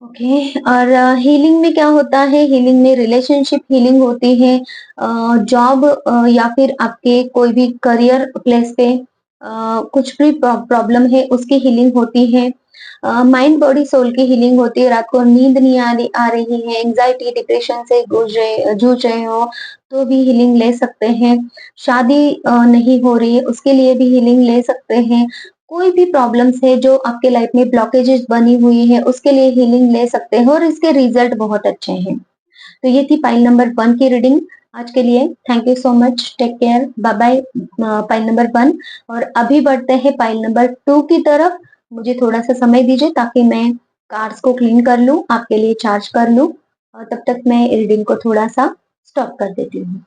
ओके और हीलिंग में क्या होता है हीलिंग में रिलेशनशिप हीलिंग होती है जॉब या फिर आपके कोई भी करियर प्लेस पे कुछ भी प्रॉब्लम है उसकी हीलिंग होती है माइंड बॉडी सोल की हीलिंग होती है रात को नींद नहीं आ रही है एंजाइटी डिप्रेशन से जूझ रहे हो तो भी हीलिंग ले सकते हैं शादी नहीं हो रही है उसके लिए भी हीलिंग ले सकते हैं कोई भी प्रॉब्लम्स है जो आपके लाइफ में ब्लॉकेजेस बनी हुई है उसके लिए हीलिंग ले सकते हैं और इसके रिजल्ट बहुत अच्छे हैं। तो ये थी पाइल नंबर 1 की रीडिंग आज के लिए। Thank you so much, take care, bye bye पाइल नंबर 1 और अभी बढ़ते हैं पाइल नंबर 2 की तरफ। मुझे थोड़ा-सा समय दीजिए ताकि मैं कार्ड्स को क्लीन कर लूँ, आपके लिए चार्ज कर लूँ और तब तक मैं रीडिंग को थोड़ा-सा स्टॉप कर देती हूँ।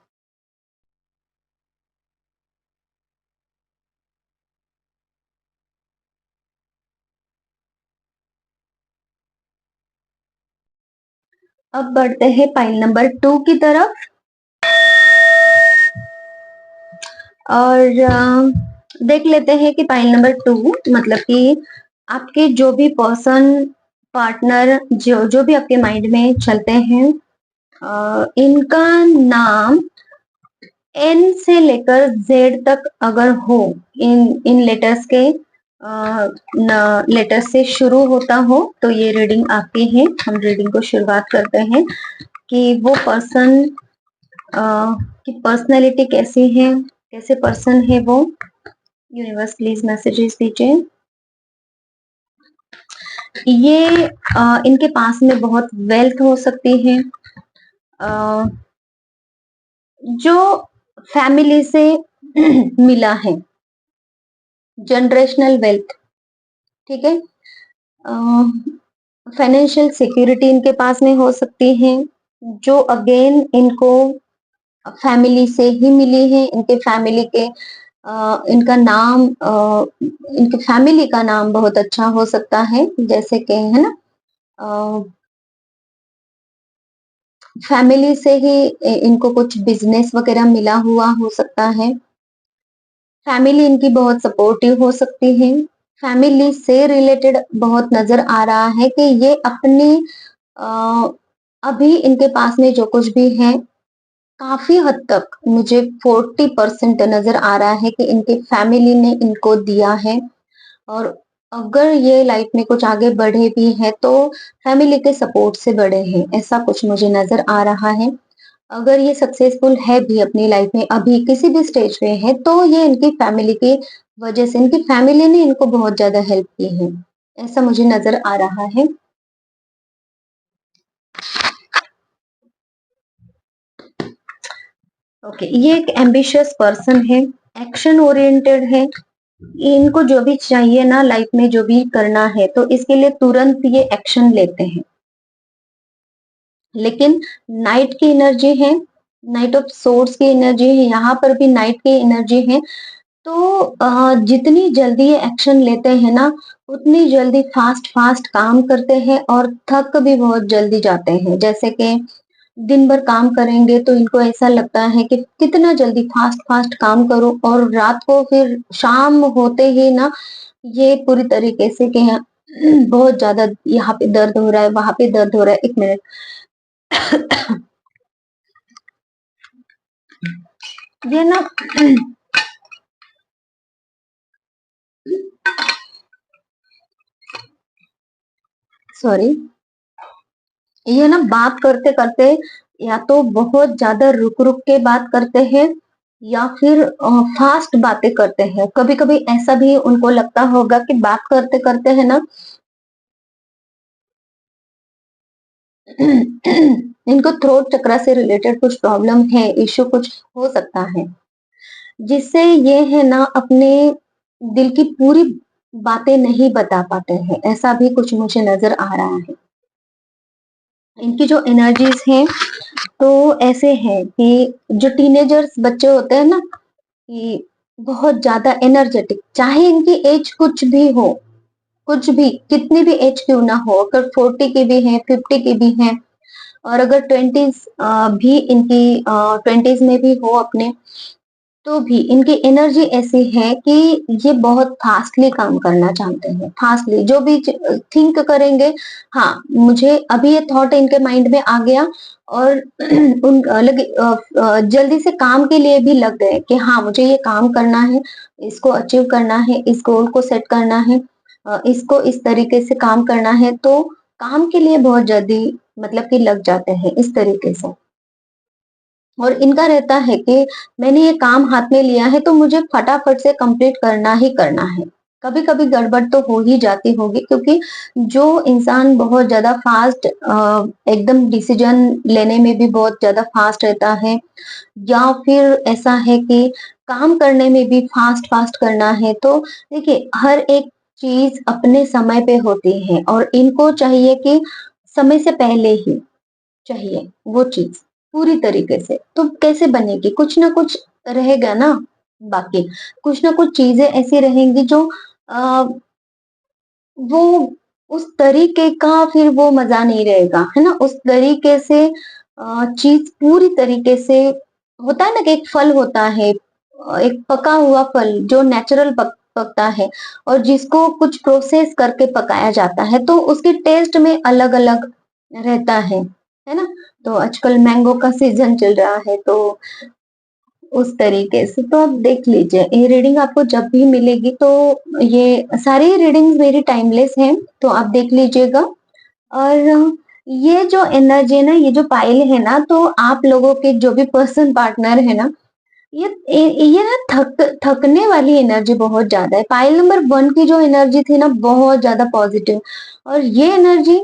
अब बढ़ते हैं पाइल नंबर 2 की तरफ और देख लेते हैं कि पाइल नंबर 2 मतलब कि आपके जो भी पर्सन पार्टनर जो भी आपके माइंड में चलते हैं इनका नाम एन से लेकर जेड तक अगर हो इन इन लेटर्स के लेटर से शुरू होता हो तो ये रीडिंग आपकी है। हम रीडिंग को शुरुआत करते हैं कि वो पर्सन की पर्सनैलिटी कैसी है, कैसे पर्सन है वो। यूनिवर्स प्लीज मैसेजेस दीजिए। ये इनके पास में बहुत वेल्थ हो सकती है, जो फैमिली से मिला है, जनरेशनल वेल्थ, ठीक है। फाइनेंशियल सिक्योरिटी इनके पास में हो सकती है, जो अगेन इनको फैमिली से ही मिली है। इनके फैमिली के इनका नाम इनके फैमिली का नाम बहुत अच्छा हो सकता है, जैसे कि है ना, फैमिली से ही इनको कुछ बिजनेस वगैरह मिला हुआ हो सकता है। फैमिली इनकी बहुत सपोर्टिव हो सकती है। फैमिली से रिलेटेड बहुत नजर आ रहा है कि ये अपनी अ, अभी इनके पास में जो कुछ भी है, काफी हद तक मुझे 40% नजर आ रहा है कि इनके फैमिली ने इनको दिया है। और अगर ये लाइफ में कुछ आगे बढ़े भी हैं तो फैमिली के सपोर्ट से बढ़े हैं, ऐसा कुछ मुझे नजर आ रहा है। अगर ये सक्सेसफुल है भी अपनी लाइफ में, अभी किसी भी स्टेज पे है, तो ये इनकी फैमिली की वजह से, इनकी फैमिली ने इनको बहुत ज्यादा हेल्प की है, ऐसा मुझे नजर आ रहा है। ओके, ये एक एम्बिशियस पर्सन है, एक्शन ओरिएंटेड है। इनको जो भी चाहिए ना लाइफ में, जो भी करना है, तो इसके लिए तुरंत ये एक्शन लेते हैं। लेकिन नाइट की एनर्जी है, नाइट ऑफ सोर्स की एनर्जी है, यहाँ पर भी नाइट की एनर्जी है। तो जितनी जल्दी ये एक्शन लेते हैं ना, उतनी जल्दी फास्ट फास्ट काम करते हैं और थक भी बहुत जल्दी जाते हैं। जैसे कि दिन भर काम करेंगे तो इनको ऐसा लगता है कि कितना जल्दी फास्ट फास्ट काम करूं, और रात को फिर शाम होते ही ना, ये पूरी तरीके से कि बहुत ज्यादा यहाँ पे दर्द हो रहा है, वहां पे दर्द हो रहा है। एक मिनट। ये ना सॉरी, ये ना बात करते करते या तो बहुत ज्यादा रुक रुक के बात करते हैं, या फिर फास्ट बातें करते हैं। कभी कभी ऐसा भी उनको लगता होगा कि बात करते करते है ना, इनको थ्रोट चक्र से रिलेटेड कुछ प्रॉब्लम है, इश्यू कुछ हो सकता है, जिससे ये है ना अपने दिल की पूरी बातें नहीं बता पाते हैं। ऐसा भी कुछ मुझे नजर आ रहा है। इनकी जो एनर्जीज हैं, तो ऐसे हैं कि जो टीनेजर्स बच्चे होते हैं ना, कि बहुत ज्यादा एनर्जेटिक, चाहे इनकी एज कुछ भी हो, कुछ भी कितनी भी एज क्यों ना हो, अगर 40 की भी है, 50 की भी है, और अगर ट्वेंटीज भी इनकी ट्वेंटीज में भी हो अपने, तो भी इनकी एनर्जी ऐसी है कि ये बहुत फास्टली काम करना चाहते हैं। फास्टली जो भी थिंक करेंगे, हाँ मुझे अभी ये थॉट इनके माइंड में आ गया, और उन जल्दी से काम के लिए भी लग गए कि हाँ मुझे ये काम करना है, इसको अचीव करना है, इस गोल को सेट करना है, इसको इस तरीके से काम करना है। तो काम के लिए बहुत जल्दी मतलब कि लग जाते हैं इस तरीके से। और इनका रहता है कि मैंने ये काम हाथ में लिया है तो मुझे फटाफट से कंप्लीट करना ही करना है। कभी कभी गड़बड़ तो हो ही जाती होगी, क्योंकि जो इंसान बहुत ज्यादा फास्ट एकदम डिसीजन लेने में भी बहुत ज्यादा फास्ट रहता है, या फिर ऐसा है कि काम करने में भी फास्ट फास्ट करना है, तो देखिए हर एक चीज अपने समय पे होती है, और इनको चाहिए कि समय से पहले ही चाहिए वो चीज पूरी तरीके से। तो कैसे बनेगी, कुछ ना कुछ रहेगा ना बाकी, कुछ ना कुछ चीजें ऐसी रहेंगी जो आ, वो उस तरीके का फिर वो मजा नहीं रहेगा, है ना। उस तरीके से चीज पूरी तरीके से, होता है ना कि एक फल होता है, एक पका हुआ फल जो नेचुरल पकता है, और जिसको कुछ प्रोसेस करके पकाया जाता है, तो उसके टेस्ट में अलग अलग रहता है ना। तो आजकल मैंगो का सीजन चल रहा है, तो उस तरीके से तो आप देख लीजिए, ये रीडिंग आपको जब भी मिलेगी, तो ये सारी रीडिंग्स मेरी टाइमलेस हैं, तो आप देख लीजिएगा। और ये जो एनर्जी है ना, ये जो पाइल है ना, तो आप लोगों के जो भी पर्सन पार्टनर है ना, ये ना थकने वाली एनर्जी बहुत ज्यादा है। पाइल नंबर 1 की जो एनर्जी थी ना, बहुत ज्यादा पॉजिटिव, और ये एनर्जी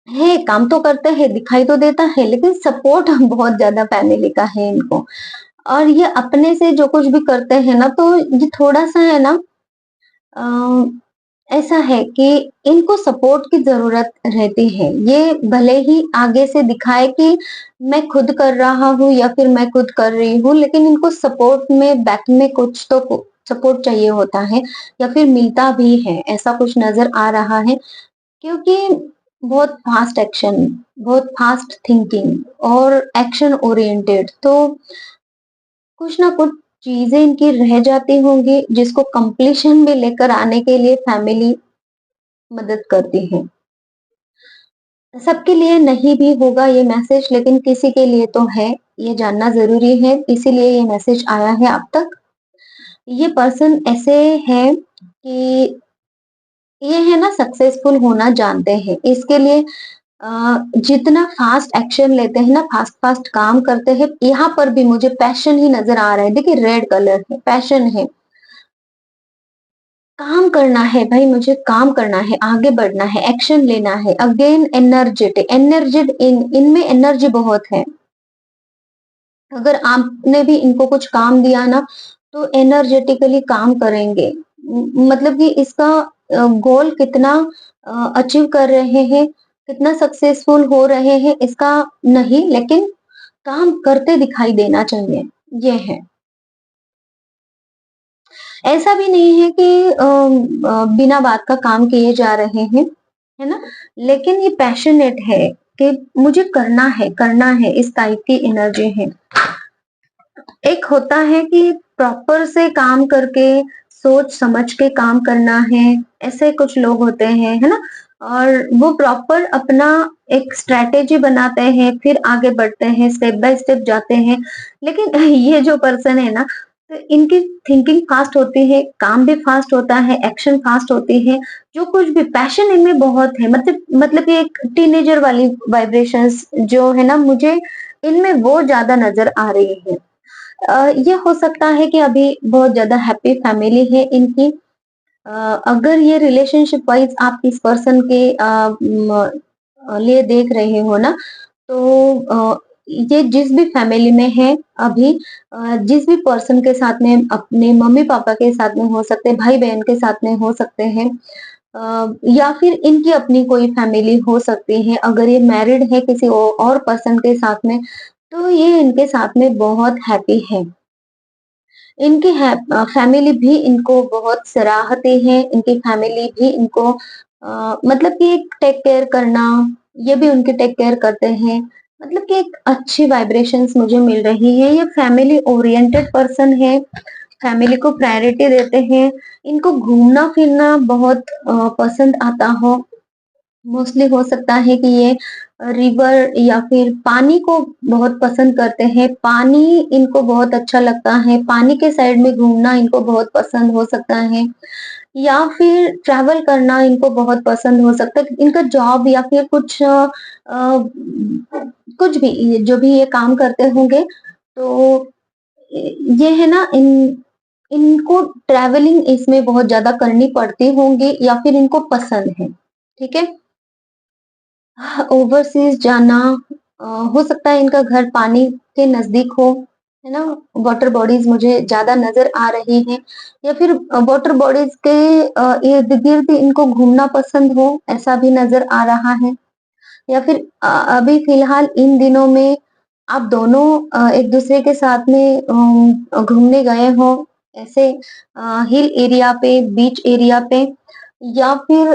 है, काम तो करते हैं, दिखाई तो देता है, लेकिन सपोर्ट बहुत ज्यादा फैमिली का है इनको। और ये अपने से जो कुछ भी करते हैं ना, तो ये थोड़ा सा है ना, ऐसा है कि इनको सपोर्ट की ज़रूरत रहती है। ये भले ही आगे से दिखाए कि मैं खुद कर रहा हूँ या फिर मैं खुद कर रही हूँ, लेकिन इनको सपोर्ट में बैक में कुछ तो सपोर्ट चाहिए होता है, या फिर मिलता भी है, ऐसा कुछ नज़र आ रहा है। क्योंकि बहुत फास्ट एक्शन, बहुत फास्ट थिंकिंग और एक्शन ओरिएंटेड, तो कुछ ना कुछ चीज़ें इनकी रह जाती होंगी, जिसको कंप्लीशन में लेकर आने के लिए फैमिली मदद करती है। सबके लिए नहीं भी होगा ये मैसेज, लेकिन किसी के लिए तो है, ये जानना ज़रूरी है, इसीलिए ये मैसेज आया है आप तक। ये पर्सन ऐसे हैं कि ये है ना, सक्सेसफुल होना जानते हैं, इसके लिए जितना फास्ट एक्शन लेते हैं ना, फास्ट फास्ट काम करते हैं, यहाँ पर भी मुझे पैशन ही नज़र आ रहा है। देखिए, रेड कलर है, पैशन है। काम करना है भाई, मुझे काम करना है, आगे बढ़ना है, एक्शन लेना है। अगेन एनर्जेटिक, इनमें एनर्जी बहुत है। अगर आपने भी इनको कुछ काम दिया ना, तो एनर्जेटिकली काम करेंगे। मतलब कि इसका गोल कितना अचीव कर रहे हैं, कितना सक्सेसफुल हो रहे हैं, इसका नहीं, लेकिन काम करते दिखाई देना चाहिए, ये है। ऐसा भी नहीं है कि बिना बात का काम किए जा रहे हैं, है ना? लेकिन ये पैशनेट है कि मुझे करना है, इस टाइप की एनर्जी है। एक होता है कि प्रॉपर से काम करके, सोच समझ के काम करना है, ऐसे कुछ लोग होते हैं, है ना? और वो प्रॉपर अपना एक स्ट्रैटेजी बनाते हैं, फिर आगे बढ़ते हैं, स्टेप बाय स्टेप जाते हैं। लेकिन ये जो पर्सन है ना, तो इनकी थिंकिंग फास्ट होती है, काम भी फास्ट होता है, एक्शन फास्ट होती है, जो कुछ भी पैशन इनमें बहुत है। मतलब कि एक टीनेजर वाली वाइब्रेशंस जो है ना, मुझे इनमें वो ज्यादा नजर आ रही है। ये हो सकता है कि अभी बहुत ज़्यादा हैप्पी फैमिली है इनकी। अ, अगर ये रिलेशनशिप वाइज़ आप इस पर्सन के लिए देख रहे हो ना, तो ये जिस भी फैमिली में है अभी, जिस भी पर्सन के साथ में, अपने मम्मी-पापा के साथ में हो सकते हैं, भाई-बहन के साथ में हो सकते हैं, या फिर इनकी अपनी कोई फैमिली हो सकती है। अगर ये मैरिड है किसी और पर्सन के साथ में, तो ये इनके साथ में बहुत हैप्पी है। इनकी फैमिली भी इनको बहुत सराहते हैं, इनकी फैमिली भी इनको मतलब कि एक टेक केयर करना, ये भी उनकी टेक केयर करते हैं। मतलब कि एक अच्छी वाइब्रेशंस मुझे मिल रही है। ये फैमिली ओरिएंटेड पर्सन है, फैमिली को प्रायोरिटी देते हैं। इनको घूमना-फिरना बहुत पसंद आता हो। मोस्टली हो सकता है कि ये रिवर या फिर पानी को बहुत पसंद करते हैं। पानी इनको बहुत अच्छा लगता है, पानी के साइड में घूमना इनको बहुत पसंद हो सकता है, या फिर ट्रैवल करना इनको बहुत पसंद हो सकता है। इनका जॉब या फिर कुछ भी, ये जो भी ये काम करते होंगे, तो ये है ना, इनको ट्रैवलिंग इसमें बहुत ज़्यादा करनी पड़ती होंगी, या फिर इनको पसंद है। ठीक है? ओवरसीज जाना, हो सकता है इनका घर पानी के नजदीक हो, है ना? वाटर बॉडीज मुझे ज्यादा नजर आ रही हैं, या फिर वाटर बॉडीज के इर्द गिर्द इनको घूमना पसंद हो, ऐसा भी नजर आ रहा है। या फिर अभी फिलहाल इन दिनों में आप दोनों एक दूसरे के साथ में घूमने गए हो, ऐसे हिल एरिया पे, बीच एरिया पे, या फिर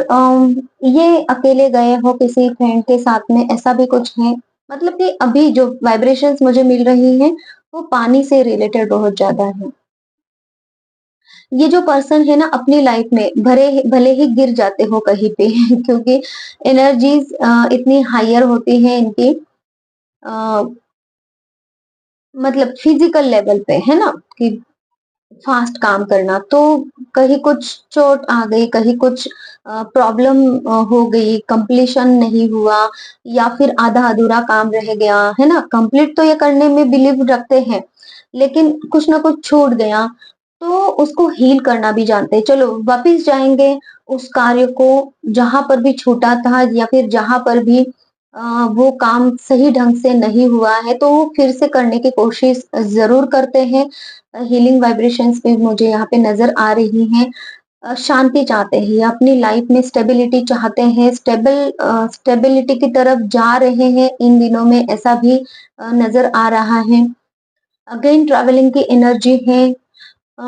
ये अकेले गए हो किसी फ्रेंड के साथ में, ऐसा भी कुछ है। मतलब कि अभी जो वाइब्रेशंस मुझे मिल रही हैं, वो पानी से रिलेटेड बहुत ज्यादा है। ये जो पर्सन है ना, अपनी लाइफ में भले ही गिर जाते हो कहीं पे क्योंकि एनर्जीज इतनी हायर होती है इनकी, अ, मतलब फिजिकल लेवल पे, है ना? कि फास्ट काम करना, तो कहीं कुछ चोट आ गई, कहीं कुछ प्रॉब्लम हो गई, कंप्लीशन नहीं हुआ या फिर आधा अधूरा काम रह गया, है ना? कंप्लीट तो ये करने में बिलीव रखते हैं, लेकिन कुछ ना कुछ छूट गया, तो उसको हील करना भी जानते हैं। चलो वापिस जाएंगे उस कार्य को, जहां पर भी छूटा था या फिर जहां पर भी वो काम सही ढंग से नहीं हुआ है, तो वो फिर से करने की कोशिश जरूर करते हैं। हीलिंग वाइब्रेशंस भी मुझे यहाँ पे नजर आ रही हैं। शांति चाहते हैं या अपनी लाइफ में स्टेबिलिटी चाहते हैं, स्टेबिलिटी की तरफ जा रहे हैं इन दिनों में, ऐसा भी नजर आ रहा है। अगेन ट्रैवलिंग की एनर्जी है। अ,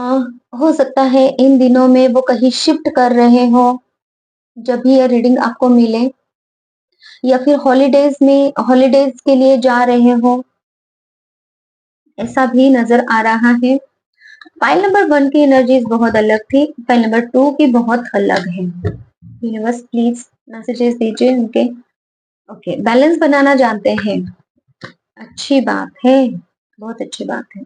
हो सकता है इन दिनों में वो कहीं शिफ्ट कर रहे हो, जब भी ये रीडिंग आपको मिले, या फिर हॉलीडेज के लिए जा रहे हो, ऐसा भी नजर आ रहा है। फाइल नंबर 1 की एनर्जीज बहुत अलग थी, फाइल नंबर 2 की बहुत अलग है। यूनिवर्स प्लीज मैसेजेस दीजिए इनके। ओके, बैलेंस बनाना जानते हैं, अच्छी बात है, बहुत अच्छी बात है।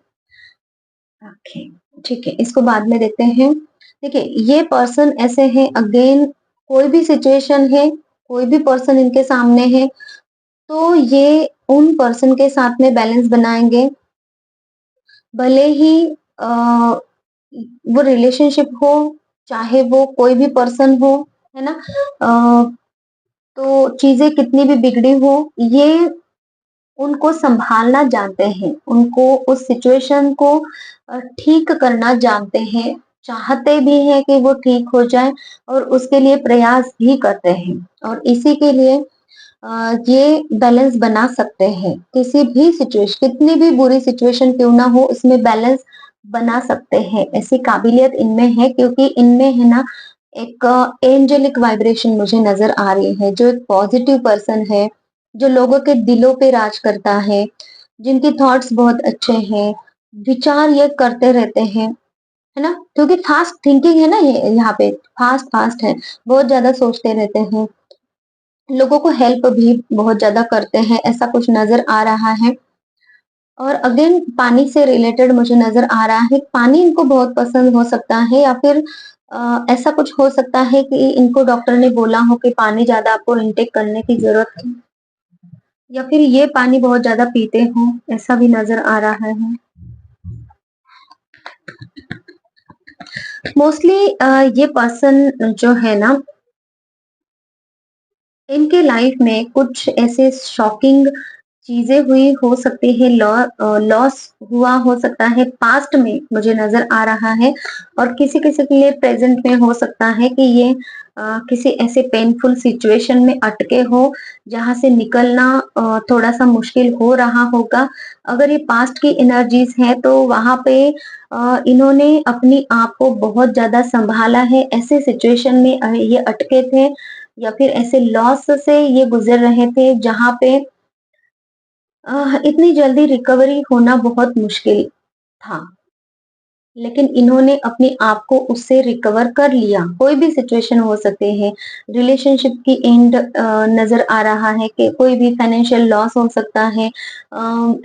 ओके, ठीक है, इसको बाद में देखते हैं। देखिए, ये पर्सन ऐसे हैं, अगेन कोई भी सिचुएशन है, कोई भी पर्सन इनके सामने है, तो ये उन पर्सन के साथ में बैलेंस बनाएंगे, भले ही वो रिलेशनशिप हो, चाहे वो कोई भी पर्सन हो, है ना? तो चीजें कितनी भी बिगड़ी हो, ये उनको संभालना जानते हैं, उनको उस सिचुएशन को ठीक करना जानते हैं, चाहते भी हैं कि वो ठीक हो जाए और उसके लिए प्रयास भी करते हैं, और इसी के लिए ये बैलेंस बना सकते हैं। किसी भी सिचुएशन, कितनी भी बुरी सिचुएशन क्यों ना हो, उसमें बैलेंस बना सकते हैं, ऐसी काबिलियत इनमें है, क्योंकि इनमें है ना एक एंजेलिक वाइब्रेशन मुझे नजर आ रही है, जो एक पॉजिटिव पर्सन है, जो लोगों के दिलों पे राज करता है, जिनकी थॉट्स बहुत अच्छे हैं, विचार ये करते रहते हैं, है ना? क्योंकि फास्ट थिंकिंग है ना, ये यहाँ पे फास्ट फास्ट है, बहुत ज्यादा सोचते रहते हैं, लोगों को हेल्प भी बहुत ज्यादा करते हैं, ऐसा कुछ नजर आ रहा है। और अगेन पानी से रिलेटेड मुझे नजर आ रहा है, पानी इनको बहुत पसंद हो सकता है, या फिर ऐसा कुछ हो सकता है कि इनको डॉक्टर ने बोला हो कि पानी ज्यादा आपको इनटेक करने की जरूरत है, या फिर ये पानी बहुत ज्यादा पीते हो, ऐसा भी नजर आ रहा है। मोस्टली ये पर्सन जो है ना, इनके लाइफ में कुछ ऐसे शॉकिंग चीजें हुई हो सकती है, लॉस हुआ हो सकता है पास्ट में, मुझे नजर आ रहा है, और किसी किसी के लिए प्रेजेंट में हो सकता है कि ये किसी ऐसे पेनफुल सिचुएशन में अटके हो, जहां से निकलना थोड़ा सा मुश्किल हो रहा होगा। अगर ये पास्ट की एनर्जीज है, तो वहां पे इन्होंने अपनी आप को बहुत ज्यादा संभाला है, ऐसे सिचुएशन में ये अटके थे, या फिर ऐसे लॉस से ये गुजर रहे थे, जहां पे इतनी जल्दी रिकवरी होना बहुत मुश्किल था, लेकिन इन्होंने अपने आप को उससे रिकवर कर लिया। कोई भी सिचुएशन हो सकते हैं, रिलेशनशिप की एंड नजर आ रहा है, कि कोई भी फाइनेंशियल लॉस हो सकता है,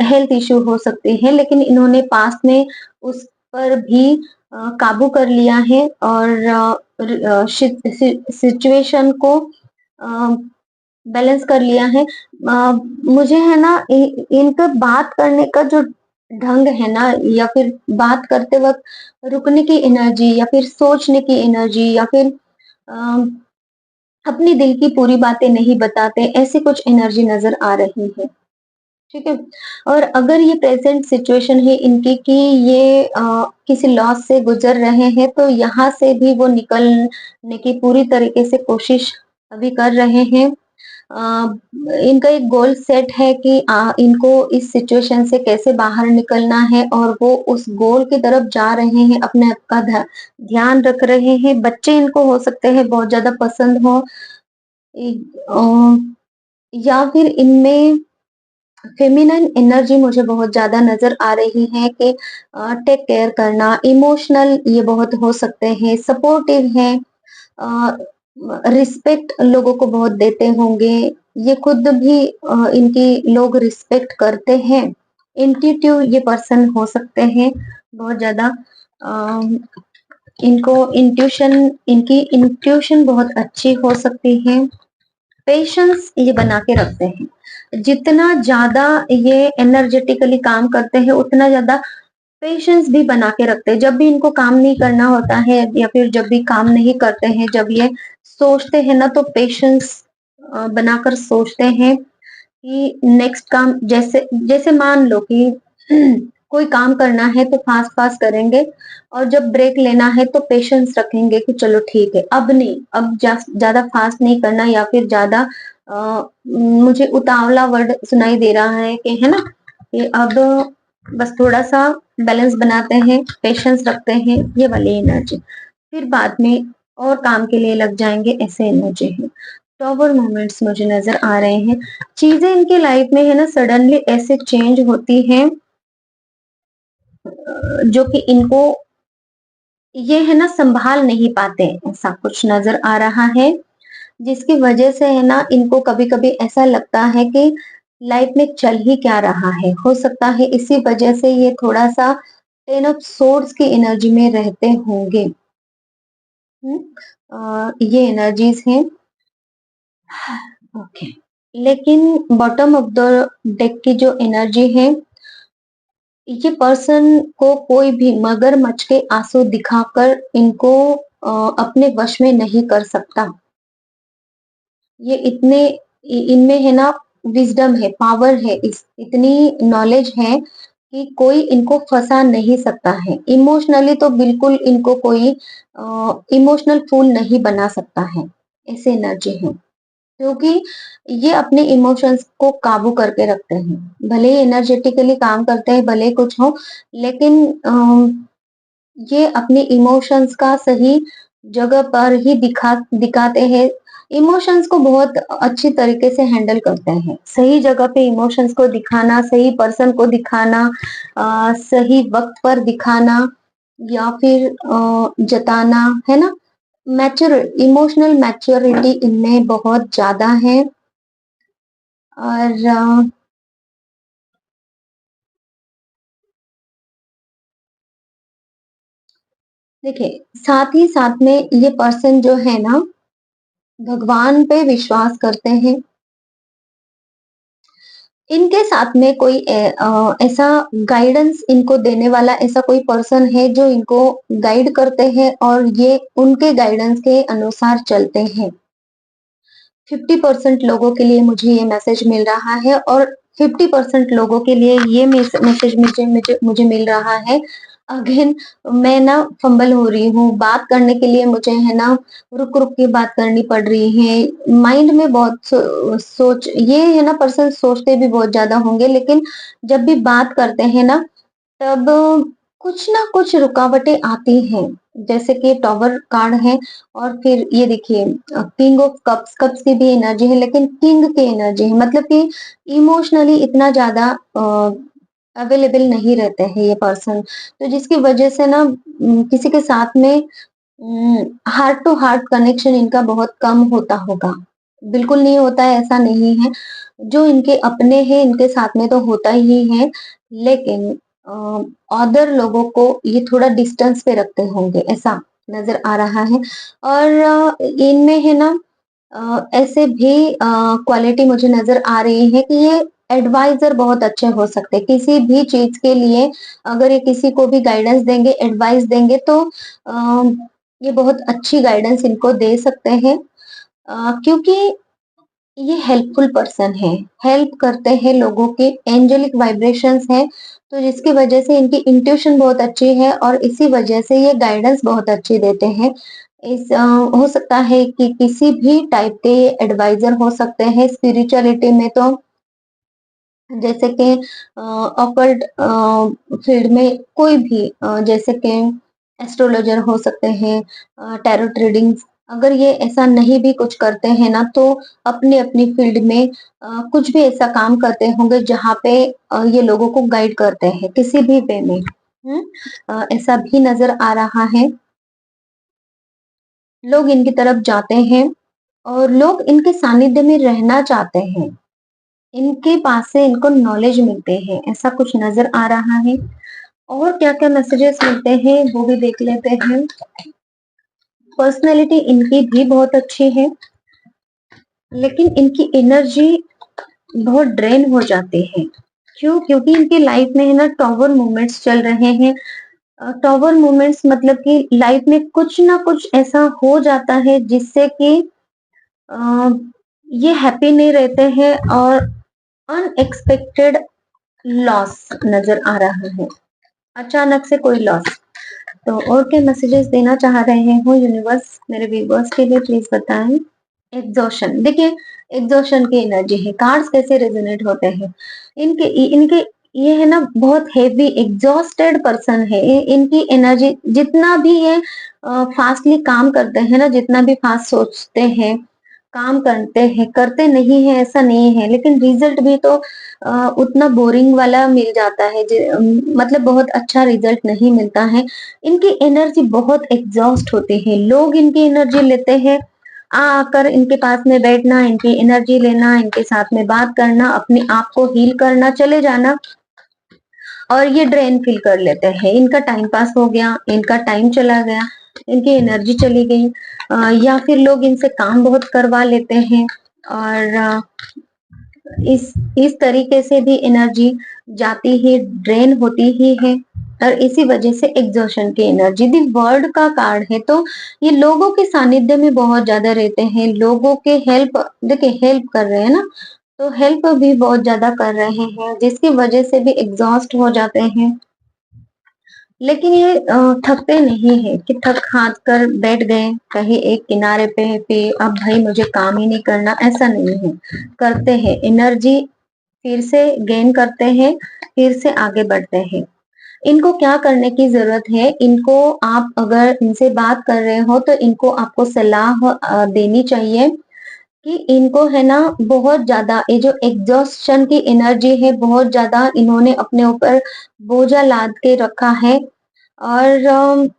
हेल्थ इश्यू हो सकते हैं, लेकिन इन्होंने पास्ट में उस पर भी काबू कर लिया है, और सिचुएशन को बैलेंस कर लिया है। मुझे है ना इनका बात करने का जो ढंग है ना, या फिर बात करते वक्त रुकने की एनर्जी, या फिर सोचने की एनर्जी, या फिर अ, अपने दिल की पूरी बातें नहीं बताते, ऐसी कुछ एनर्जी नजर आ रही है। ठीक है, और अगर ये प्रेजेंट सिचुएशन है इनकी कि ये किसी लॉस से गुजर रहे हैं, तो यहाँ से भी वो निकलने की पूरी तरीके से कोशिश अभी कर रहे हैं। अ, इनका एक गोल सेट है कि इनको इस सिचुएशन से कैसे बाहर निकलना है, और वो उस गोल की तरफ जा रहे हैं, अपने आप का ध्यान रख रहे हैं। बच्चे इनको हो सकते हैं बहुत ज्यादा पसंद हो, या फिर इनमें फेमिनिन एनर्जी मुझे बहुत ज्यादा नजर आ रही है, कि टेक केयर करना, इमोशनल ये बहुत हो सकते हैं, सपोर्टिव है, रिस्पेक्ट लोगों को बहुत देते होंगे, ये खुद भी इनकी लोग रिस्पेक्ट करते हैं। इंट्यूटिव ये पर्सन हो सकते हैं बहुत ज्यादा, इनको इनकी इंट्यूशन बहुत अच्छी हो सकती है। पेशेंस ये बना के रखते हैं। जितना ज्यादा ये एनर्जेटिकली काम करते हैं उतना ज्यादा पेशेंस भी बना के रखते हैं। जब भी इनको काम नहीं करना होता है या फिर जब भी काम नहीं करते हैं, जब ये सोचते हैं ना, तो पेशेंस बनाकर सोचते हैं कि नेक्स्ट काम, जैसे जैसे मान लो कि कोई काम करना है तो फास्ट फास्ट करेंगे, और जब ब्रेक लेना है तो पेशेंस रखेंगे कि चलो ठीक है, अब नहीं, अब ज्यादा फास्ट नहीं करना, या फिर ज्यादा मुझे उतावला वर्ड सुनाई दे रहा है कि, है ना, कि अब बस थोड़ा सा बैलेंस बनाते हैं, पेशेंस रखते हैं, ये वाली एनर्जी। फिर बाद में और काम के लिए लग जाएंगे, ऐसे एनर्जी है। टॉवर मोमेंट्स मुझे नजर आ रहे हैं। चीजें इनके लाइफ में है ना सडनली ऐसे चेंज होती हैं जो कि इनको ये है ना संभाल नहीं पाते, ऐसा कुछ नजर आ रहा है। जिसकी वजह से है ना इनको कभी कभी ऐसा लगता है कि लाइफ में चल ही क्या रहा है। हो सकता है इसी वजह से ये थोड़ा सा टेन ऑफ सोर्ड्स की एनर्जी में रहते होंगे। ये एनर्जीज हैं। ओके, लेकिन बॉटम ऑफ द डेक की जो एनर्जी है, ये पर्सन को कोई भी मगरमच्छ के आंसू दिखाकर इनको अपने वश में नहीं कर सकता। ये इतने इनमें है ना विजडम है, पावर है, इस इतनी नॉलेज है कि कोई इनको फंसा नहीं सकता है। इमोशनली तो बिल्कुल इनको कोई इमोशनल फूल नहीं बना सकता है। ऐसे एनर्जी है, क्योंकि ये अपने इमोशंस को काबू करके रखते हैं। भले ही एनर्जेटिकली काम करते हैं, भले ही कुछ हो, लेकिन ये अपने इमोशंस का सही जगह पर ही दिखाते हैं। इमोशंस को बहुत अच्छी तरीके से हैंडल करते हैं। सही जगह पे इमोशंस को दिखाना, सही पर्सन को दिखाना, सही वक्त पर दिखाना, या फिर जताना, है ना। मैच्योर इमोशनल मैच्योरिटी इनमें बहुत ज्यादा है। और देखिए, साथ ही साथ में ये पर्सन जो है ना भगवान पे विश्वास करते हैं। इनके साथ में कोई ऐसा गाइडेंस इनको देने वाला ऐसा कोई पर्सन है जो इनको गाइड करते हैं, और ये उनके गाइडेंस के अनुसार चलते हैं। 50% लोगों के लिए मुझे ये मैसेज मिल रहा है, और 50% लोगों के लिए ये मैसेज मुझे मुझे मुझे मिल रहा है। अगेन मैं ना फंबल हो रही हूँ बात करने के लिए, मुझे है ना रुक रुक के बात करनी पड़ रही है। माइंड में बहुत सोच, ये है ना पर्सन सोचते भी बहुत ज्यादा होंगे, लेकिन जब भी बात करते हैं ना, तब कुछ ना कुछ रुकावटें आती हैं। जैसे कि टॉवर कार्ड है, और फिर ये देखिए किंग ऑफ कप्स, कप्स की भी एनर्जी है, लेकिन किंग की एनर्जी है, मतलब कि इमोशनली इतना ज्यादा अवेलेबल नहीं रहते हैं ये पर्सन। तो जिसकी वजह से ना किसी के साथ में हार्ट टू हार्ट कनेक्शन इनका बहुत कम होता होगा। बिल्कुल नहीं होता है ऐसा नहीं है, जो इनके अपने हैं इनके साथ में तो होता ही है, लेकिन अदर लोगों को ये थोड़ा डिस्टेंस पे रखते होंगे, ऐसा नजर आ रहा है। और इनमें है ना ऐसे भी क्वालिटी मुझे नजर आ रही है कि ये एडवाइजर बहुत अच्छे हो सकते हैं किसी भी चीज के लिए। अगर ये किसी को भी गाइडेंस देंगे, एडवाइस देंगे, तो ये बहुत अच्छी गाइडेंस इनको दे सकते हैं, क्योंकि ये हेल्पफुल पर्सन है, हेल्प करते हैं लोगों के, एंजेलिक वाइब्रेशंस है। तो जिसकी वजह से इनकी इंट्यूशन बहुत अच्छी है, और इसी वजह से ये गाइडेंस बहुत अच्छी देते हैं। हो सकता है कि किसी भी टाइप के एडवाइजर हो सकते हैं स्पिरिचुअलिटी में, तो जैसे कि ऑकल्ट फील्ड में कोई भी, जैसे कि एस्ट्रोलॉजर हो सकते हैं, टैरोट रीडिंग्स, अगर ये ऐसा नहीं भी कुछ करते हैं ना, तो अपनी अपनी फील्ड में कुछ भी ऐसा काम करते होंगे जहाँ पे ये लोगों को गाइड करते हैं किसी भी वे में। ऐसा भी नजर आ रहा है। लोग इनकी तरफ जाते हैं, और लोग इनके सानिध्य में रहना चाहते हैं। इनके पास से इनको नॉलेज मिलते हैं, ऐसा कुछ नजर आ रहा है। और क्या क्या मैसेजेस मिलते हैं वो भी देख लेते हैं। पर्सनैलिटी इनकी भी बहुत अच्छी है, लेकिन इनकी एनर्जी बहुत ड्रेन हो जाती है। क्यों? क्योंकि इनकी लाइफ में है ना टॉवर मूवमेंट्स चल रहे हैं। टॉवर मूवमेंट्स मतलब कि लाइफ में कुछ ना कुछ ऐसा हो जाता है जिससे कि अ, ये हैप्पी नहीं रहते हैं, और अनएक्सपेक्टेड लॉस नजर आ रहा है, अचानक से कोई लॉस। तो और क्या मैसेजेस देना चाह रहे हो यूनिवर्स मेरे व्यूअर्स के लिए, प्लीज बताएं। एग्जॉशन, देखिए एग्जॉशन की एनर्जी है। कार्ड्स कैसे रेजोनेट होते हैं, इनके इनके ये है ना बहुत हेवी एग्जॉस्टेड पर्सन है। इनकी एनर्जी जितना भी ये फास्टली काम करते हैं ना, जितना भी फास्ट सोचते हैं, काम करते हैं, करते नहीं है ऐसा नहीं है, लेकिन रिजल्ट भी तो उतना बोरिंग वाला मिल जाता है। मतलब बहुत अच्छा रिजल्ट नहीं मिलता है। इनकी एनर्जी बहुत एग्जॉस्ट होती है। लोग इनकी एनर्जी लेते हैं, आकर इनके पास में बैठना, इनकी एनर्जी लेना, इनके साथ में बात करना, अपने आप को हील करना, चले जाना, और ये ड्रेन फील कर लेते हैं। इनका टाइम पास हो गया, इनका टाइम चला गया, इनकी एनर्जी चली गई। या फिर लोग इनसे काम बहुत करवा लेते हैं, और इस तरीके से भी एनर्जी जाती ही, ड्रेन होती ही है। और इसी वजह से एग्जॉशन की एनर्जी दी वर्ल्ड का कार्ड है। तो ये लोगों के सानिध्य में बहुत ज्यादा रहते हैं, लोगों के हेल्प, देखिए हेल्प कर रहे हैं ना, तो हेल्प भी बहुत ज्यादा कर रहे हैं, जिसकी वजह से भी एग्जॉस्ट हो जाते हैं। लेकिन ये थकते नहीं है कि थक हार कर बैठ गए कहीं एक किनारे पे, फिर अब भाई मुझे काम ही नहीं करना, ऐसा नहीं है। करते हैं, एनर्जी फिर से गेन करते हैं, फिर से आगे बढ़ते हैं। इनको क्या करने की जरूरत है, इनको आप अगर इनसे बात कर रहे हो तो इनको आपको सलाह देनी चाहिए कि इनको है ना बहुत ज्यादा ये जो एग्जॉस्शन की एनर्जी है, बहुत ज्यादा इन्होंने अपने ऊपर बोझा लाद के रखा है। और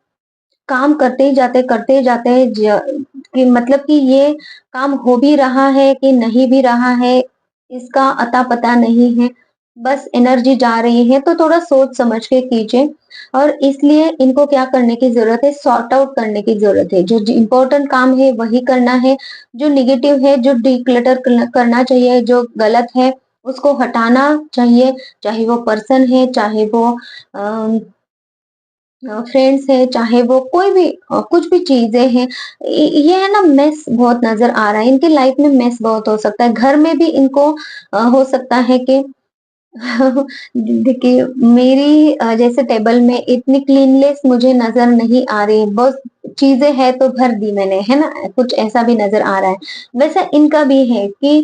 काम करते ही जाते कि मतलब कि ये काम हो भी रहा है कि नहीं भी रहा है, इसका अता पता नहीं है। बस एनर्जी जा रही है, तो थोड़ा सोच समझ के कीजिए। और इसलिए इनको क्या करने की जरूरत है, सॉर्ट आउट करने की जरूरत है। जो इम्पोर्टेंट काम है वही करना है, जो निगेटिव है, जो डिक्लटर करना चाहिए, जो गलत है उसको हटाना चाहिए। चाहे वो पर्सन है, चाहे वो फ्रेंड्स है, चाहे वो कोई भी कुछ भी चीजें हैं। ये है ना मेस बहुत नजर आ रहा है, इनकी लाइफ में मेस बहुत हो सकता है। घर में भी इनको हो सकता है कि देखिए मेरी जैसे टेबल में इतनी क्लीननेस मुझे नजर नहीं आ रही है, बहुत चीजें है तो भर दी मैंने, है ना, कुछ ऐसा भी नजर आ रहा है। वैसा इनका भी है कि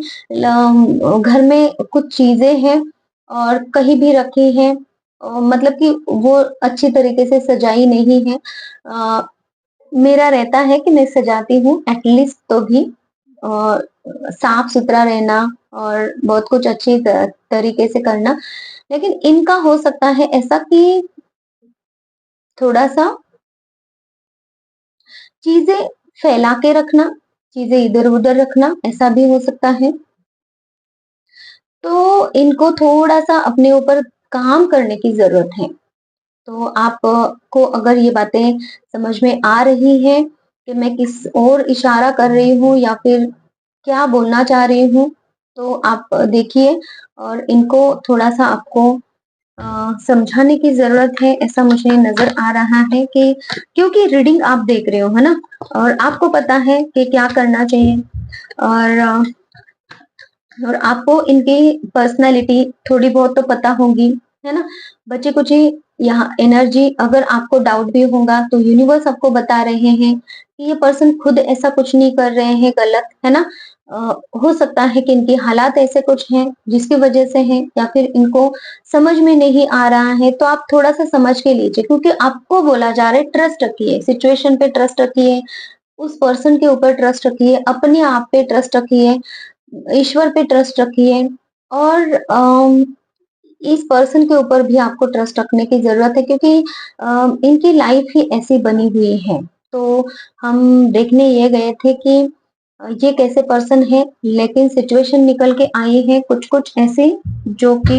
घर में कुछ चीजें हैं और कहीं भी रखी है, मतलब कि वो अच्छी तरीके से सजाई नहीं है। अ, मेरा रहता है कि मैं सजाती हूँ एटलीस्ट, तो भी साफ सुथरा रहना और बहुत कुछ अच्छी तरीके से करना। लेकिन इनका हो सकता है ऐसा कि थोड़ा सा चीजें फैला के रखना, चीजें इधर उधर रखना, ऐसा भी हो सकता है। तो इनको थोड़ा सा अपने ऊपर काम करने की जरूरत है। तो आप को अगर ये बातें समझ में आ रही है कि मैं किस ओर इशारा कर रही हूँ या फिर क्या बोलना चाह रही हूँ, तो आप देखिए। और इनको थोड़ा सा आपको समझाने की जरूरत है, ऐसा मुझे नजर आ रहा है कि क्योंकि रीडिंग आप देख रहे हो, है ना, और आपको पता है कि क्या करना चाहिए। और और आपको इनकी पर्सनालिटी थोड़ी बहुत तो पता होगी, है ना। बच्चे कुछ ही यहाँ एनर्जी, अगर आपको डाउट भी होगा तो यूनिवर्स आपको बता रहे हैं कि ये पर्सन खुद ऐसा कुछ नहीं कर रहे हैं गलत, है ना। हो सकता है कि इनकी हालात ऐसे कुछ हैं जिसकी वजह से हैं, या फिर इनको समझ में नहीं आ रहा है, तो आप थोड़ा सा समझ के लीजिए। क्योंकि आपको बोला जा रहा है ट्रस्ट रखिए, सिचुएशन पे ट्रस्ट रखिए, उस पर्सन के ऊपर ट्रस्ट रखिए, अपने आप पे ट्रस्ट रखिए, ईश्वर पे ट्रस्ट रखिए। और इस पर्सन के ऊपर भी आपको ट्रस्ट रखने की जरूरत है, क्योंकि इनकी लाइफ ही ऐसी बनी हुई है। तो हम देखने ये गए थे कि ये कैसे पर्सन है, लेकिन सिचुएशन निकल के आई है कुछ कुछ ऐसी जो कि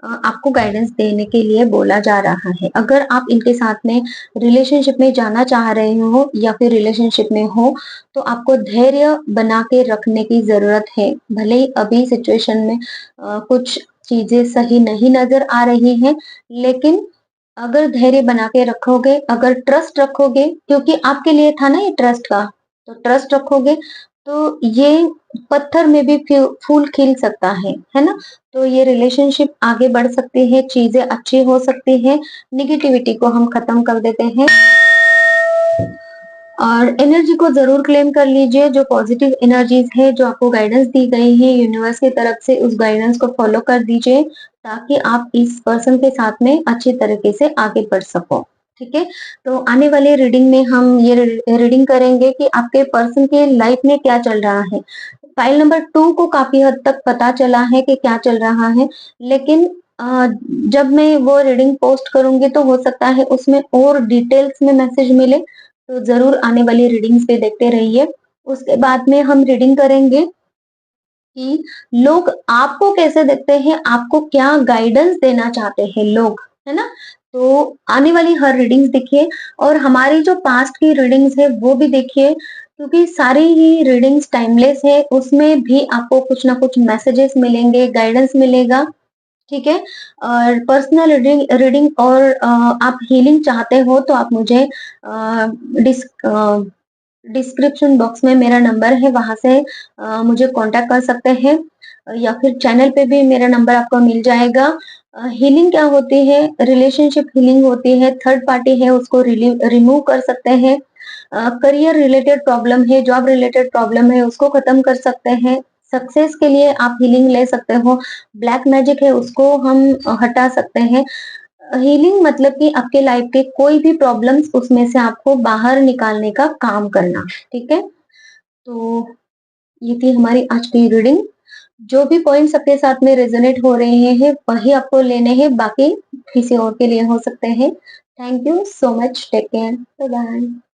आपको गाइडेंस देने के लिए बोला जा रहा है। अगर आप इनके साथ में रिलेशनशिप में जाना चाह रहे हो या फिर रिलेशनशिप में हो, तो आपको धैर्य बना के रखने की ज़रूरत है। भले ही अभी सिचुएशन में कुछ चीज़ें सही नहीं नज़र आ रही हैं, लेकिन अगर धैर्य बना के रखोगे, अगर ट्रस्ट रखोगे, क्योंकि आपके लिए था ना ये ट्रस्ट का, तो ट्रस्ट रखोगे तो ये पत्थर में भी फूल खिल सकता है ना? तो ये रिलेशनशिप आगे बढ़ सकती है, चीज़ें अच्छी हो सकती हैं, नेगेटिविटी को हम खत्म कर देते हैं। और एनर्जी को ज़रूर क्लेम कर लीजिए, जो पॉजिटिव एनर्जीज़ है, जो आपको गाइडेंस दी गई है यूनिवर्स की तरफ से, उस गाइडेंस को फॉलो कर दीजिए, ताकि आप इस पर्सन के साथ में अच्छी तरीके से आगे बढ़ सको। ठीक है? तो आने वाले रीडिंग में हम ये रीडिंग करेंगे कि आपके पर्सन के लाइफ में क्या चल रहा है। फाइल नंबर 2 को काफ़ी हद तक पता चला है कि क्या चल रहा है, लेकिन जब मैं वो रीडिंग पोस्ट करूँगी तो हो सकता है उसमें और डिटेल्स में मैसेज मिले, तो ज़रूर आने वाली रीडिंग्स पे देखते रहिए। उसके बाद में हम रीडिंग करेंगे कि लोग आपको कैसे देखते हैं, आपको क्या गाइडेंस देना चाहते हैं लोग, है ना? तो आने वाली हर रीडिंग्स देखिए और हमारी जो पास्ट की रीडिंग्स है वो भी देखिए, क्योंकि सारी ही रीडिंग्स टाइमलेस है, उसमें भी आपको कुछ ना कुछ मैसेजेस मिलेंगे, गाइडेंस मिलेगा, ठीक है? और पर्सनल रीडिंग रीडिंग और आप हीलिंग चाहते हो तो आप मुझे अ, डिस अ, डिस्क्रिप्शन बॉक्स में मेरा नंबर है, वहाँ से मुझे कॉन्टैक्ट कर सकते हैं, या फिर चैनल पे भी मेरा नंबर आपको मिल जाएगा। हीलिंग क्या होती है? रिलेशनशिप हीलिंग होती है, थर्ड पार्टी है उसको रिमूव कर सकते हैं। करियर रिलेटेड प्रॉब्लम है, जॉब रिलेटेड प्रॉब्लम है, उसको खत्म कर सकते हैं। सक्सेस के लिए आप हीलिंग ले सकते हो। ब्लैक मैजिक है उसको हम हटा सकते हैं। हीलिंग मतलब कि आपके लाइफ के कोई भी प्रॉब्लम्स उसमें से आपको बाहर निकालने का काम करना, ठीक है? तो ये थी हमारी आज की रीडिंग। जो भी पॉइंट्स आपके साथ में रेजोनेट हो रहे हैं, वही आपको लेने हैं, बाकी किसी और के लिए हो सकते हैं। Thank you so much, take care, bye bye.